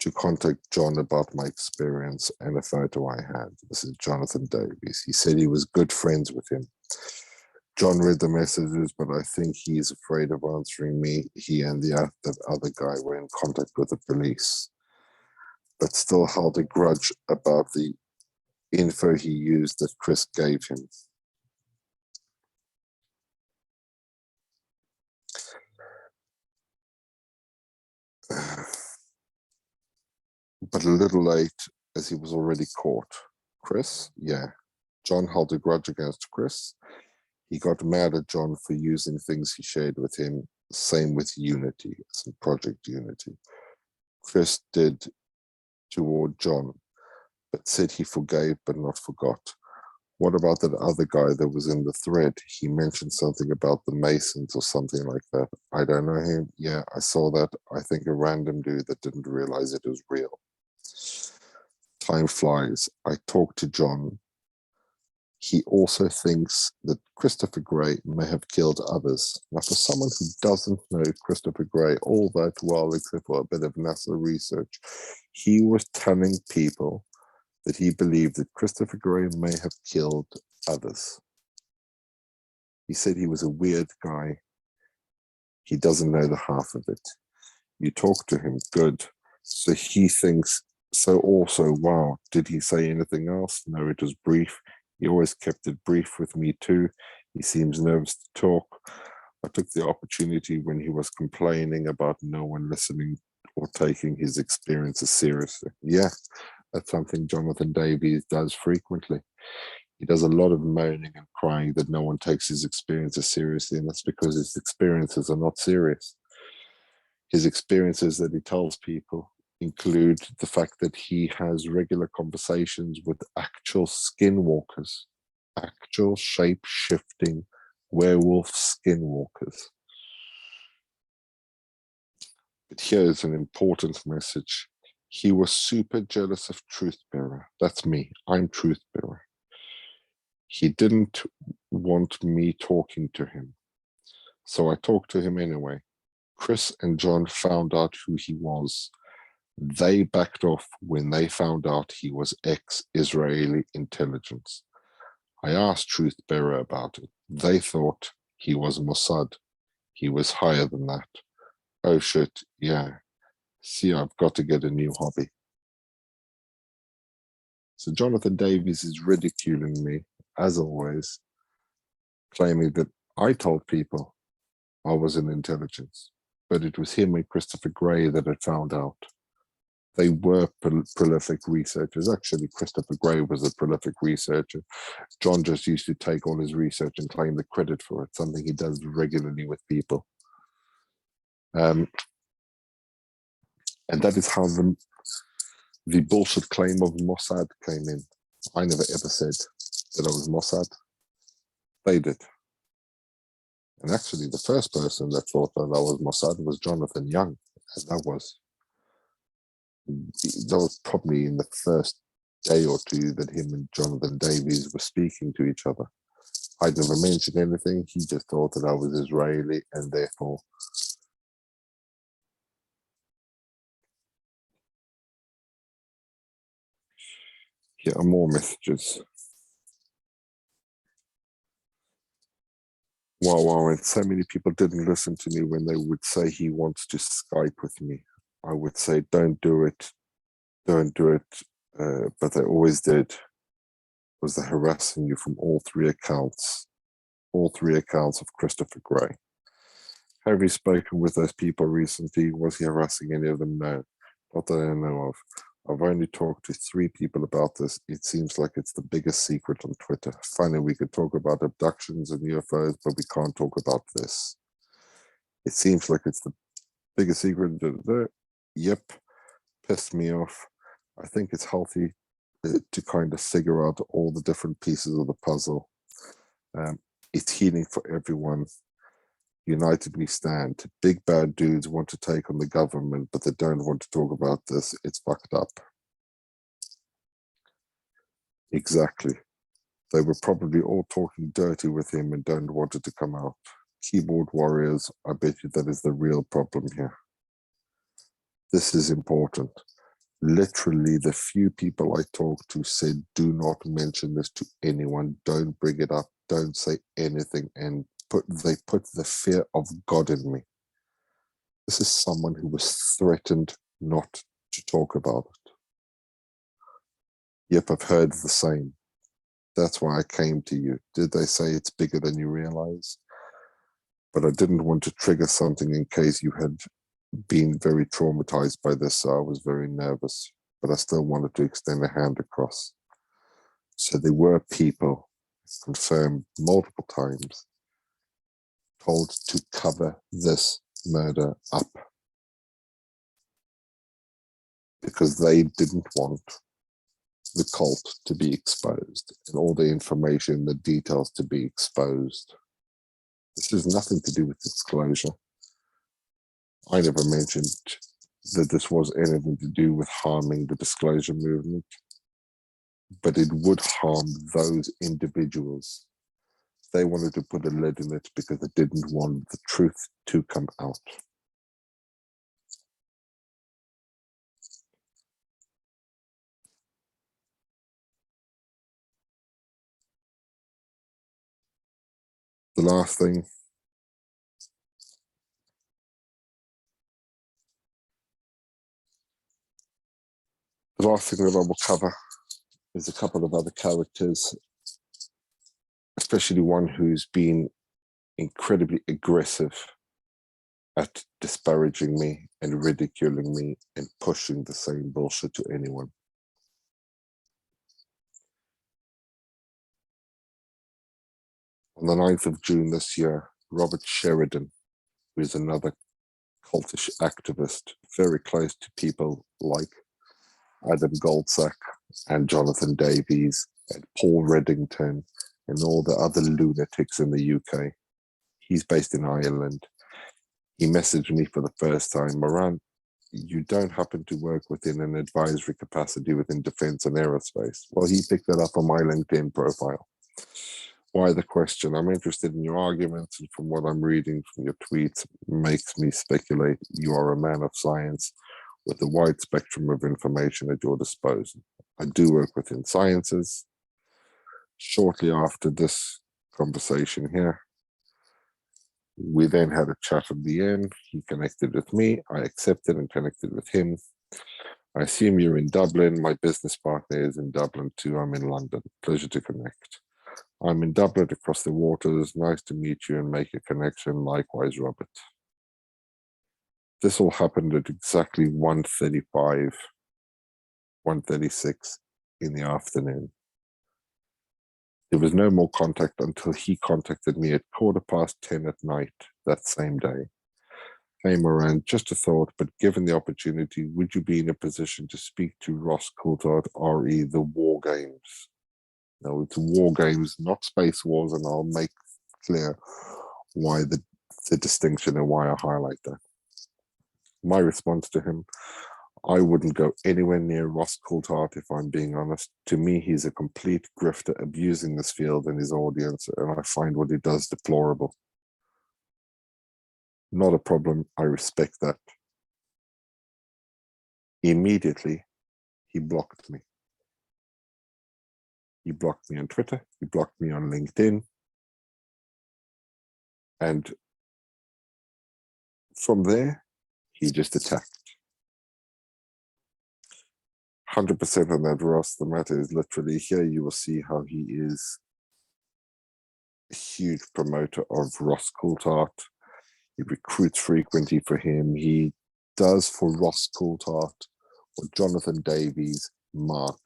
to contact John about my experience and a photo I had. This is Jonathan Davies. He said he was good friends with him. John read the messages, but I think he's afraid of answering me. He and that other guy were in contact with the police, but still held a grudge about the info he used that Chris gave him. But a little late, as he was already caught. Chris? Yeah. John held a grudge against Chris. He got mad at John for using things he shared with him. Same with Unity, some Project Unity. Chris did toward John, but said he forgave but not forgot. What about that other guy that was in the thread? He mentioned something about the Masons or something like that. I don't know him. Yeah, I saw that. I think a random dude that didn't realize it was real. Time flies. I talked to John. He also thinks that Christopher Gray may have killed others. Now, for someone who doesn't know Christopher Gray all that well, except for a bit of NASA research, he was telling people that he believed that Christopher Gray may have killed others. He said he was a weird guy. He doesn't know the half of it. You talk to him, good. So he thinks, so also, wow, did he say anything else? No, it was brief. He always kept it brief with me too. He seems nervous to talk. I took the opportunity when he was complaining about no one listening or taking his experiences seriously. Yeah, that's something Jonathan Davies does frequently. He does a lot of moaning and crying that no one takes his experiences seriously, and that's because his experiences are not serious. His experiences that he tells people include the fact that he has regular conversations with actual skinwalkers, actual shape-shifting werewolf skinwalkers. But here's an important message. He was super jealous of Truth Bearer. That's me. I'm Truth Bearer. He didn't want me talking to him. So I talked to him anyway. Chris and John found out who he was. They backed off when they found out he was ex-Israeli intelligence. I asked Truth Bearer about it. They thought he was Mossad. He was higher than that. Oh shit, yeah. See, I've got to get a new hobby. So Jonathan Davies is ridiculing me, as always, claiming that I told people I was in intelligence, but it was him and Christopher Gray that had found out. They were prolific researchers. Actually, Christopher Gray was a prolific researcher. John just used to take all his research and claim the credit for it, something he does regularly with people. And that is how the bullshit claim of Mossad came in. I never ever said that I was Mossad. They did. And actually, the first person that thought that I was Mossad was Jonathan Young. And that was probably in the first day or two that him and Jonathan Davies were speaking to each other. I'd never mentioned anything. He just thought that I was Israeli, and therefore here are more messages. Wow, and so many people didn't listen to me when they would say he wants to Skype with me. I would say, don't do it, but they always did. Was the harassing you from all three accounts of Christopher Gray. Have you spoken with those people recently? Was he harassing any of them? No, not that I know of. I've only talked to 3 people about this. It seems like it's the biggest secret on Twitter. Finally, we could talk about abductions and UFOs, but we can't talk about this. It seems like it's the biggest secret. Yep, pissed me off. I think it's healthy to kind of figure out all the different pieces of the puzzle. It's healing for everyone. United we stand. Big bad dudes want to take on the government, but they don't want to talk about this. It's fucked up. Exactly. They were probably all talking dirty with him and don't want it to come out. Keyboard warriors, I bet you that is the real problem here. This is important. literally the few people I talked to said, do not mention this to anyone. Don't bring it up. Don't say anything. And they put the fear of God in me. This is someone who was threatened not to talk about it. Yep, I've heard the same. That's why I came to you. Did they say it's bigger than you realize? But I didn't want to trigger something in case you had been very traumatized by this, so I was very nervous, but I still wanted to extend a hand across. So there were people, confirmed multiple times, told to cover this murder up because they didn't want the cult to be exposed and all the information, the details to be exposed. This has nothing to do with disclosure. I never mentioned that this was anything to do with harming the disclosure movement, but it would harm those individuals. They wanted to put a lid in it because they didn't want the truth to come out. The last thing that I will cover is a couple of other characters, especially one who's been incredibly aggressive at disparaging me and ridiculing me and pushing the same bullshit to anyone. On the 9th of June this year, Robert Sheridan, who is another cultish activist, very close to people like Adam Goldsack and Jonathan Davies and Paul Reddington and all the other lunatics in the UK. He's based in Ireland. He messaged me for the first time, Moran, you don't happen to work within an advisory capacity within defense and aerospace. Well, he picked that up on my LinkedIn profile. Why the question? I'm interested in your arguments, and from what I'm reading from your tweets, makes me speculate you are a man of science with a wide spectrum of information at your disposal. I do work within sciences. Shortly after this conversation here, we then had a chat at the end. He connected with me. I accepted and connected with him. I assume you're in Dublin. My business partner is in Dublin too. I'm in London. Pleasure to connect. I'm in Dublin across the waters. Nice to meet you and make a connection. Likewise, Robert. This all happened at exactly 1:35, 1:36 in the afternoon. There was no more contact until he contacted me at 10:15 at night that same day. Hey Moran, just a thought, but given the opportunity, would you be in a position to speak to Ross Coulthard, RE, the War Games? No, it's War Games, not Space Wars, and I'll make clear why the distinction and why I highlight that. My response to him, I wouldn't go anywhere near Ross Coulthard if I'm being honest. To me, he's a complete grifter abusing this field and his audience, and I find what he does deplorable. Not a problem. I respect that. Immediately, he blocked me. He blocked me on Twitter. He blocked me on LinkedIn. And from there, he just attacked. 100% on that, Ross. The matter is literally here. You will see how he is a huge promoter of Ross Coulthard. He recruits frequently for him. He does for Ross Coulthard what Jonathan Davies, Mark,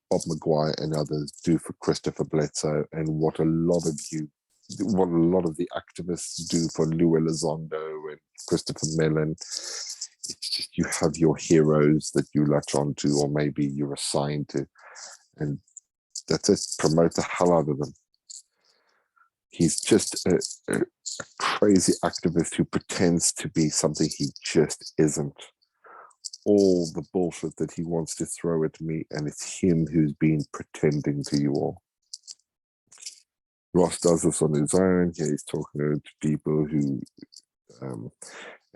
Bob Maguire, and others do for Christopher Bledsoe, and what a lot of the activists do for Lou Elizondo and Christopher Mellon. It's just you have your heroes that you latch onto, or maybe you're assigned to, and that's it. Promote the hell out of them. He's just a crazy activist who pretends to be something he just isn't. All the bullshit that he wants to throw at me, and it's him who's been pretending to you all. Ross does this on his own. Yeah, he's talking to people who,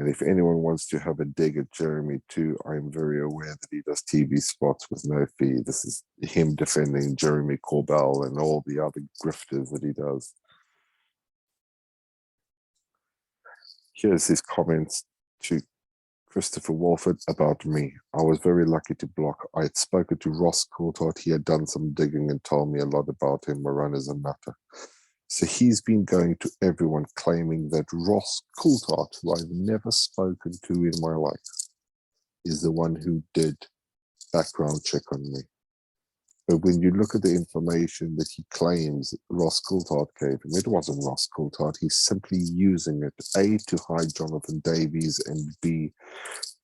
And if anyone wants to have a dig at Jeremy too, I'm very aware that he does TV spots with no fee. This is him defending Jeremy Corbell and all the other grifters that he does. Here's his comments to Christopher Walford about me. I was very lucky to block. I had spoken to Ross Coulthard. He had done some digging and told me a lot about him. Moran is a nutter. So he's been going to everyone claiming that Ross Coulthard, who I've never spoken to in my life, is the one who did background check on me. But when you look at the information that he claims Ross Coulthard gave him, it wasn't Ross Coulthard. He's simply using it, A, to hide Jonathan Davies, and B,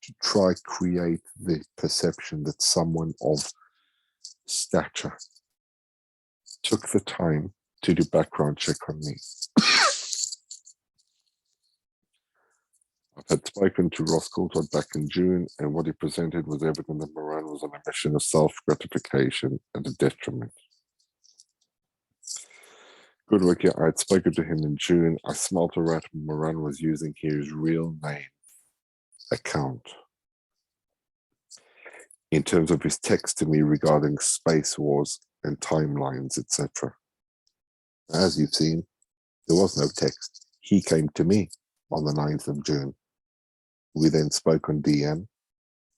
to try create the perception that someone of stature took the time to do background check on me. I had spoken to Ross Coulthard back in June, and what he presented was evident that Moran was on a mission of self-gratification and a detriment. Good work, yeah. I had spoken to him in June. I smelt a rat Moran was using his real name account in terms of his text to me regarding space wars and timelines, etc. As you've seen, there was no text. He came to me on the 9th of June. We then spoke on DM,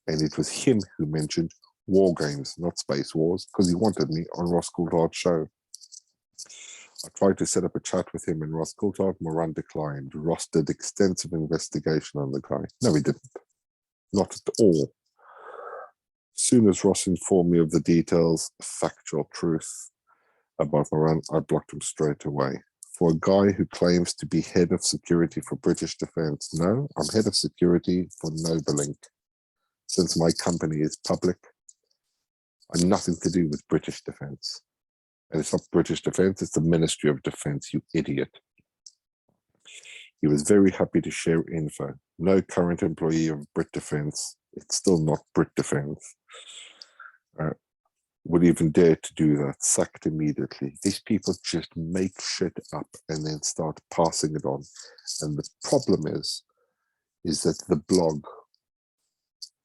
and it was him who mentioned war games, not space wars, because he wanted me on Ross Coulthard's show. I tried to set up a chat with him and Ross Coulthard. Moran declined. Ross did extensive investigation on the guy. No, he didn't. Not at all. As soon as Ross informed me of the details, factual truth about Moran, I blocked him straight away. For a guy who claims to be head of security for British Defence, no, I'm head of security for Nobalink. Since my company is public, I'm nothing to do with British Defence. And it's not British Defence, it's the Ministry of Defence, you idiot. He was very happy to share info. No current employee of Brit Defence, it's still not Brit Defence, would even dare to do that, sacked immediately. These people just make shit up and then start passing it on. And the problem is that the blog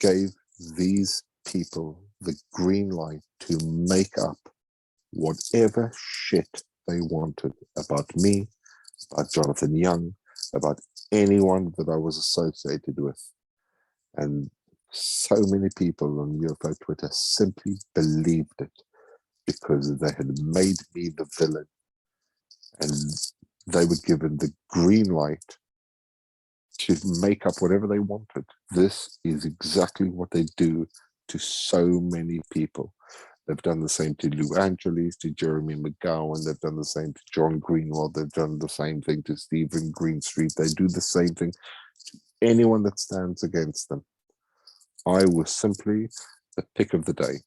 gave these people the green light to make up whatever shit they wanted about me, about Jonathan Young, about anyone that I was associated with. And so many people on UFO Twitter simply believed it because they had made me the villain, and they were given the green light to make up whatever they wanted. This is exactly what they do to so many people. They've done the same to Lou Angeles, to Jeremy McGowan. They've done the same to John Greenwald. They've done the same thing to Stephen Greenstreet. They do the same thing to anyone that stands against them. I was simply the pick of the day.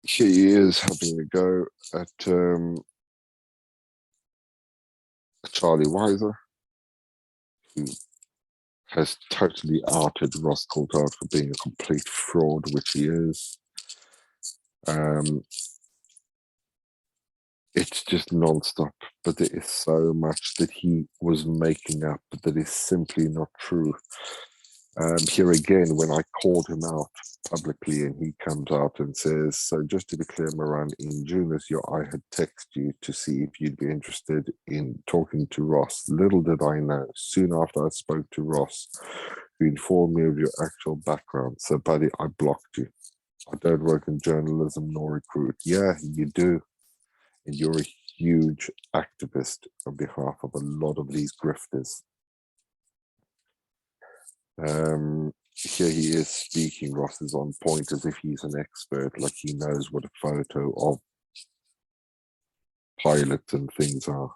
Here he is having a go at Charlie Weiser, who has totally outed Ross Coulthard for being a complete fraud, which he is. It's just non-stop, but there is so much that he was making up that is simply not true. Here again, when I called him out publicly and he comes out and says, so just to be clear, Moran, in June this year, I had texted you to see if you'd be interested in talking to Ross. Little did I know, soon after I spoke to Ross, who informed me of your actual background. So, buddy, I blocked you. I don't work in journalism nor recruit. Yeah, you do. And you're a huge activist on behalf of a lot of these grifters. Here he is speaking. Ross is on point as if he's an expert, like he knows what a photo of pilots and things are.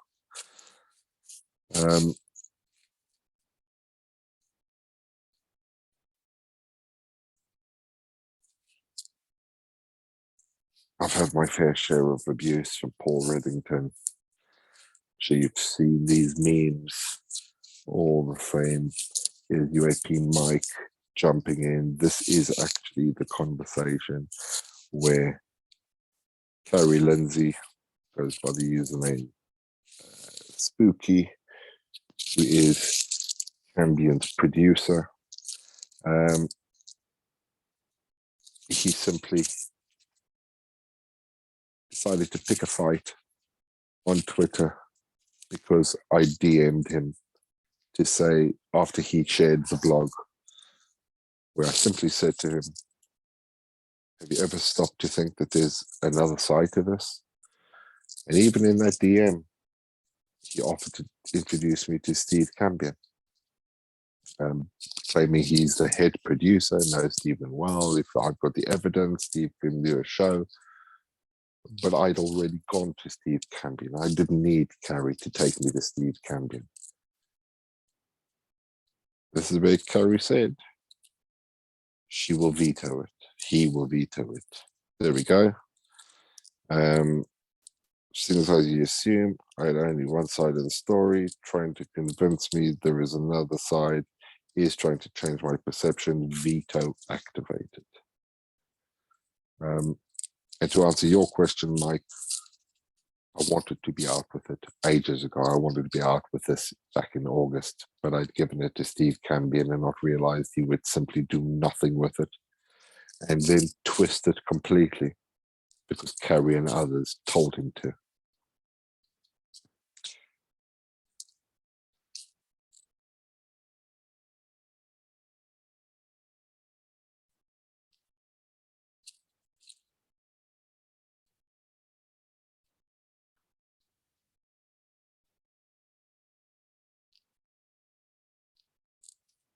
I've had my fair share of abuse from Paul Reddington. So you've seen these memes, all the same. Here's UAP Mike jumping in. This is actually the conversation where Carrie Lindsay, goes by the username Spooky, who is ambient producer. He simply decided to pick a fight on Twitter because I DM'd him to say, after he shared the blog, where I simply said to him, have you ever stopped to think that there's another side to this? And even in that DM, he offered to introduce me to Steve Cambion, claiming he's the head producer, knows Stephen well. If I've got the evidence, Steve can do a show. But I'd already gone to Steve Cambion. I didn't need Carrie to take me to Steve Cambion. This is where Carrie said, she will veto it. He will veto it. There we go. As soon as you assume, I had only one side of the story, trying to convince me there is another side, is trying to change my perception, veto activated. And to answer your question, Mike, I wanted to be out with it ages ago. I wanted to be out with this back in August, but I'd given it to Steve Cambion and not realized he would simply do nothing with it and then twist it completely because Carrie and others told him to.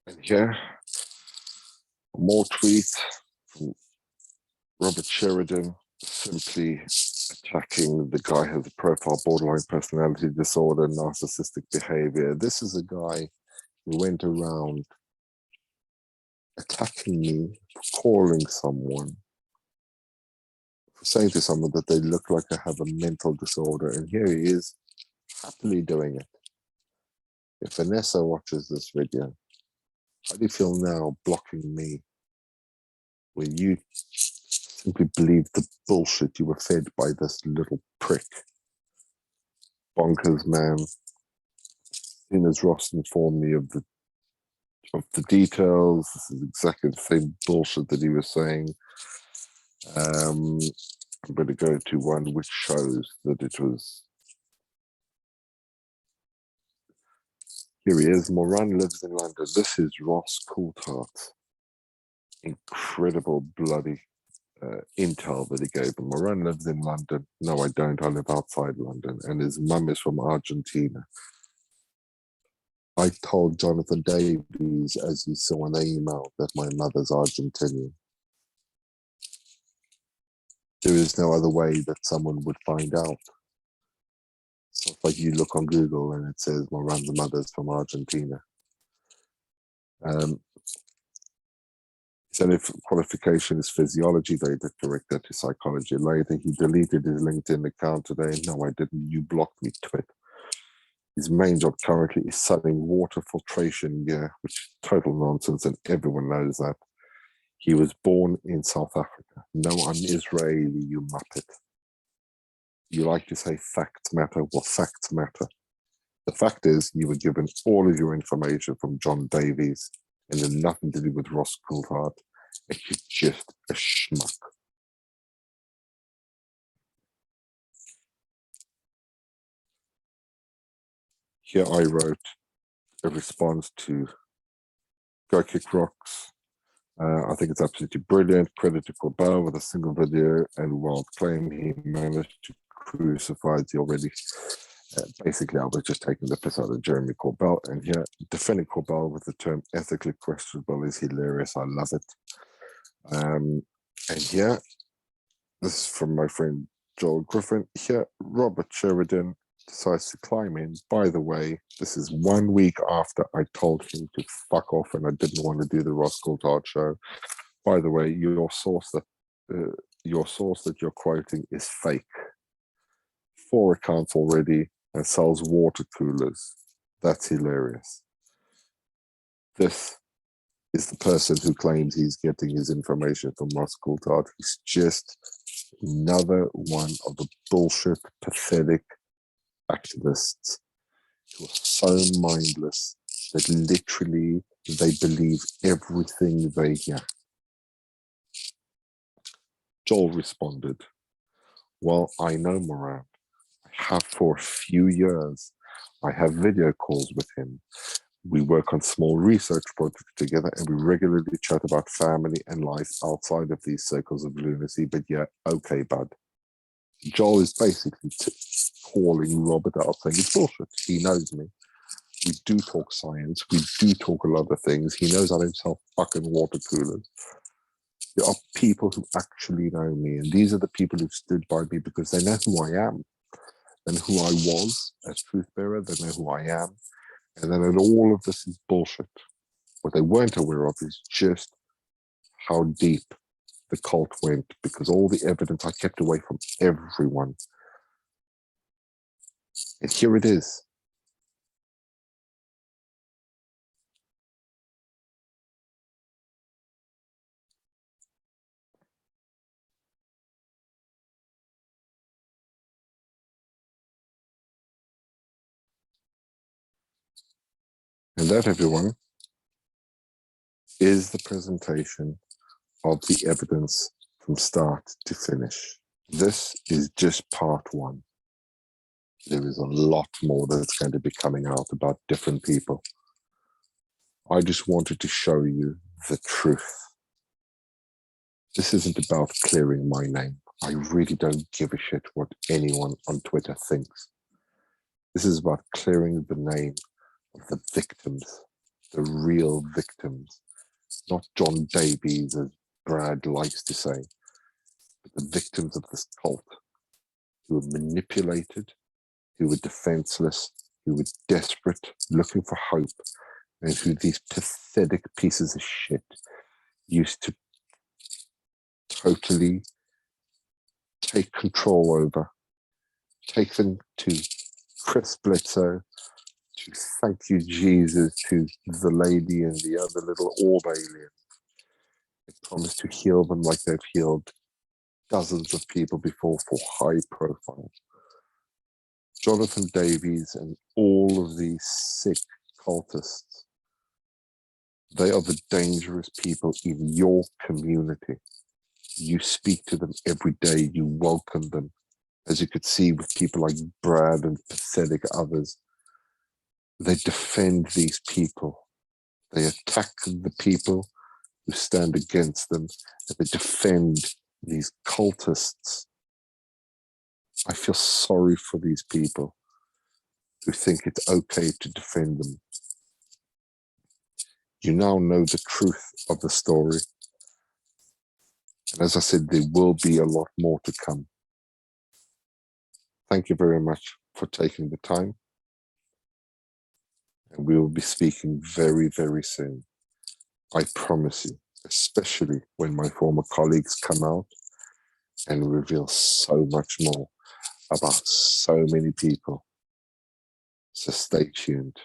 And here, more tweets from Robert Sheridan, simply attacking the guy who has a profile borderline personality disorder, narcissistic behavior. This is a guy who went around attacking me, calling someone, for saying to someone that they look like they have a mental disorder. And here he is, happily doing it. If Vanessa watches this video, how do you feel now blocking me when you simply believe the bullshit you were fed by this little prick? Bonkers, man. Soon as Ross informed me of the details, this is exactly the same bullshit that he was saying. I'm going to go to one which shows that it was. Here he is. Moran lives in London. This is Ross Coulthart. Incredible bloody intel that he gave him. Moran lives in London. No, I don't. I live outside London. And his mum is from Argentina. I told Jonathan Davies, as you saw in the email, that my mother's Argentinian. There is no other way that someone would find out. So like you look on Google and it says Moran's mother's from Argentina. Said if qualification is physiology, they did correct that to psychology later. He deleted his LinkedIn account today. No, I didn't. You blocked me, twit. His main job currently is selling water filtration gear, which is total nonsense, and everyone knows that. He was born in South Africa. No, I'm Israeli, you muppet. You like to say facts matter. Well, facts matter. The fact is, you were given all of your information from John Davies and had nothing to do with Ross Coulthart. And you're just a schmuck. Here I wrote a response to Go Kick Rocks. I think it's absolutely brilliant. Credit to Corbell with a single video and wild claim. He managed to crucify the already. Basically, I was just taking the piss out of Jeremy Corbell. And here, defending Corbell with the term ethically questionable is hilarious. I love it. And here, this is from my friend Joel Griffin. Here, Robert Sheridan decides to climb in. By the way, this is 1 week after I told him to fuck off and I didn't want to do the Ross Coulthart show. By the way, your source that you're quoting is fake. 4 accounts already and sells water coolers. That's hilarious. This is the person who claims he's getting his information from Ross Coulthart. He's just another one of the bullshit, pathetic activists who are so mindless that literally they believe everything they hear. Joel responded, well, I know Moran. I have for a few years. I have video calls with him. We work on small research projects together and we regularly chat about family and life outside of these circles of lunacy. But yeah, okay, bud. Joel is basically calling Robert out saying it's bullshit. He knows me. We do talk science. We do talk a lot of things. He knows I don't sell fucking water coolers. There are people who actually know me, and these are the people who stood by me because they know who I am and who I was as truth bearer. They know who I am. And then all of this is bullshit. What they weren't aware of is just how deep the cult went, because all the evidence I kept away from everyone. And here it is. And that, everyone, is the presentation of the evidence from start to finish. This is just part one. There is a lot more that's going to be coming out about different people. I just wanted to show you the truth. This isn't about clearing my name. I really don't give a shit what anyone on Twitter thinks. This is about clearing the name of the victims, the real victims, not John Davies, as Brad likes to say, but the victims of this cult who were manipulated, who were defenseless, who were desperate, looking for hope, and who these pathetic pieces of shit used to totally take control over, take them to Chris Bledsoe, to thank you, Jesus, to the lady and the other little orb alien. They promised to heal them like they've healed dozens of people before for high profile. Jonathan Davies and all of these sick cultists, they are the dangerous people in your community. You speak to them every day, you welcome them. As you could see with people like Brad and pathetic others, they defend these people. They attack the people who stand against them, and they defend these cultists. I feel sorry for these people who think it's okay to defend them. You now know the truth of the story. And as I said, there will be a lot more to come. Thank you very much for taking the time. And we will be speaking very, very soon. I promise you, especially when my former colleagues come out and reveal so much more about so many people. So stay tuned.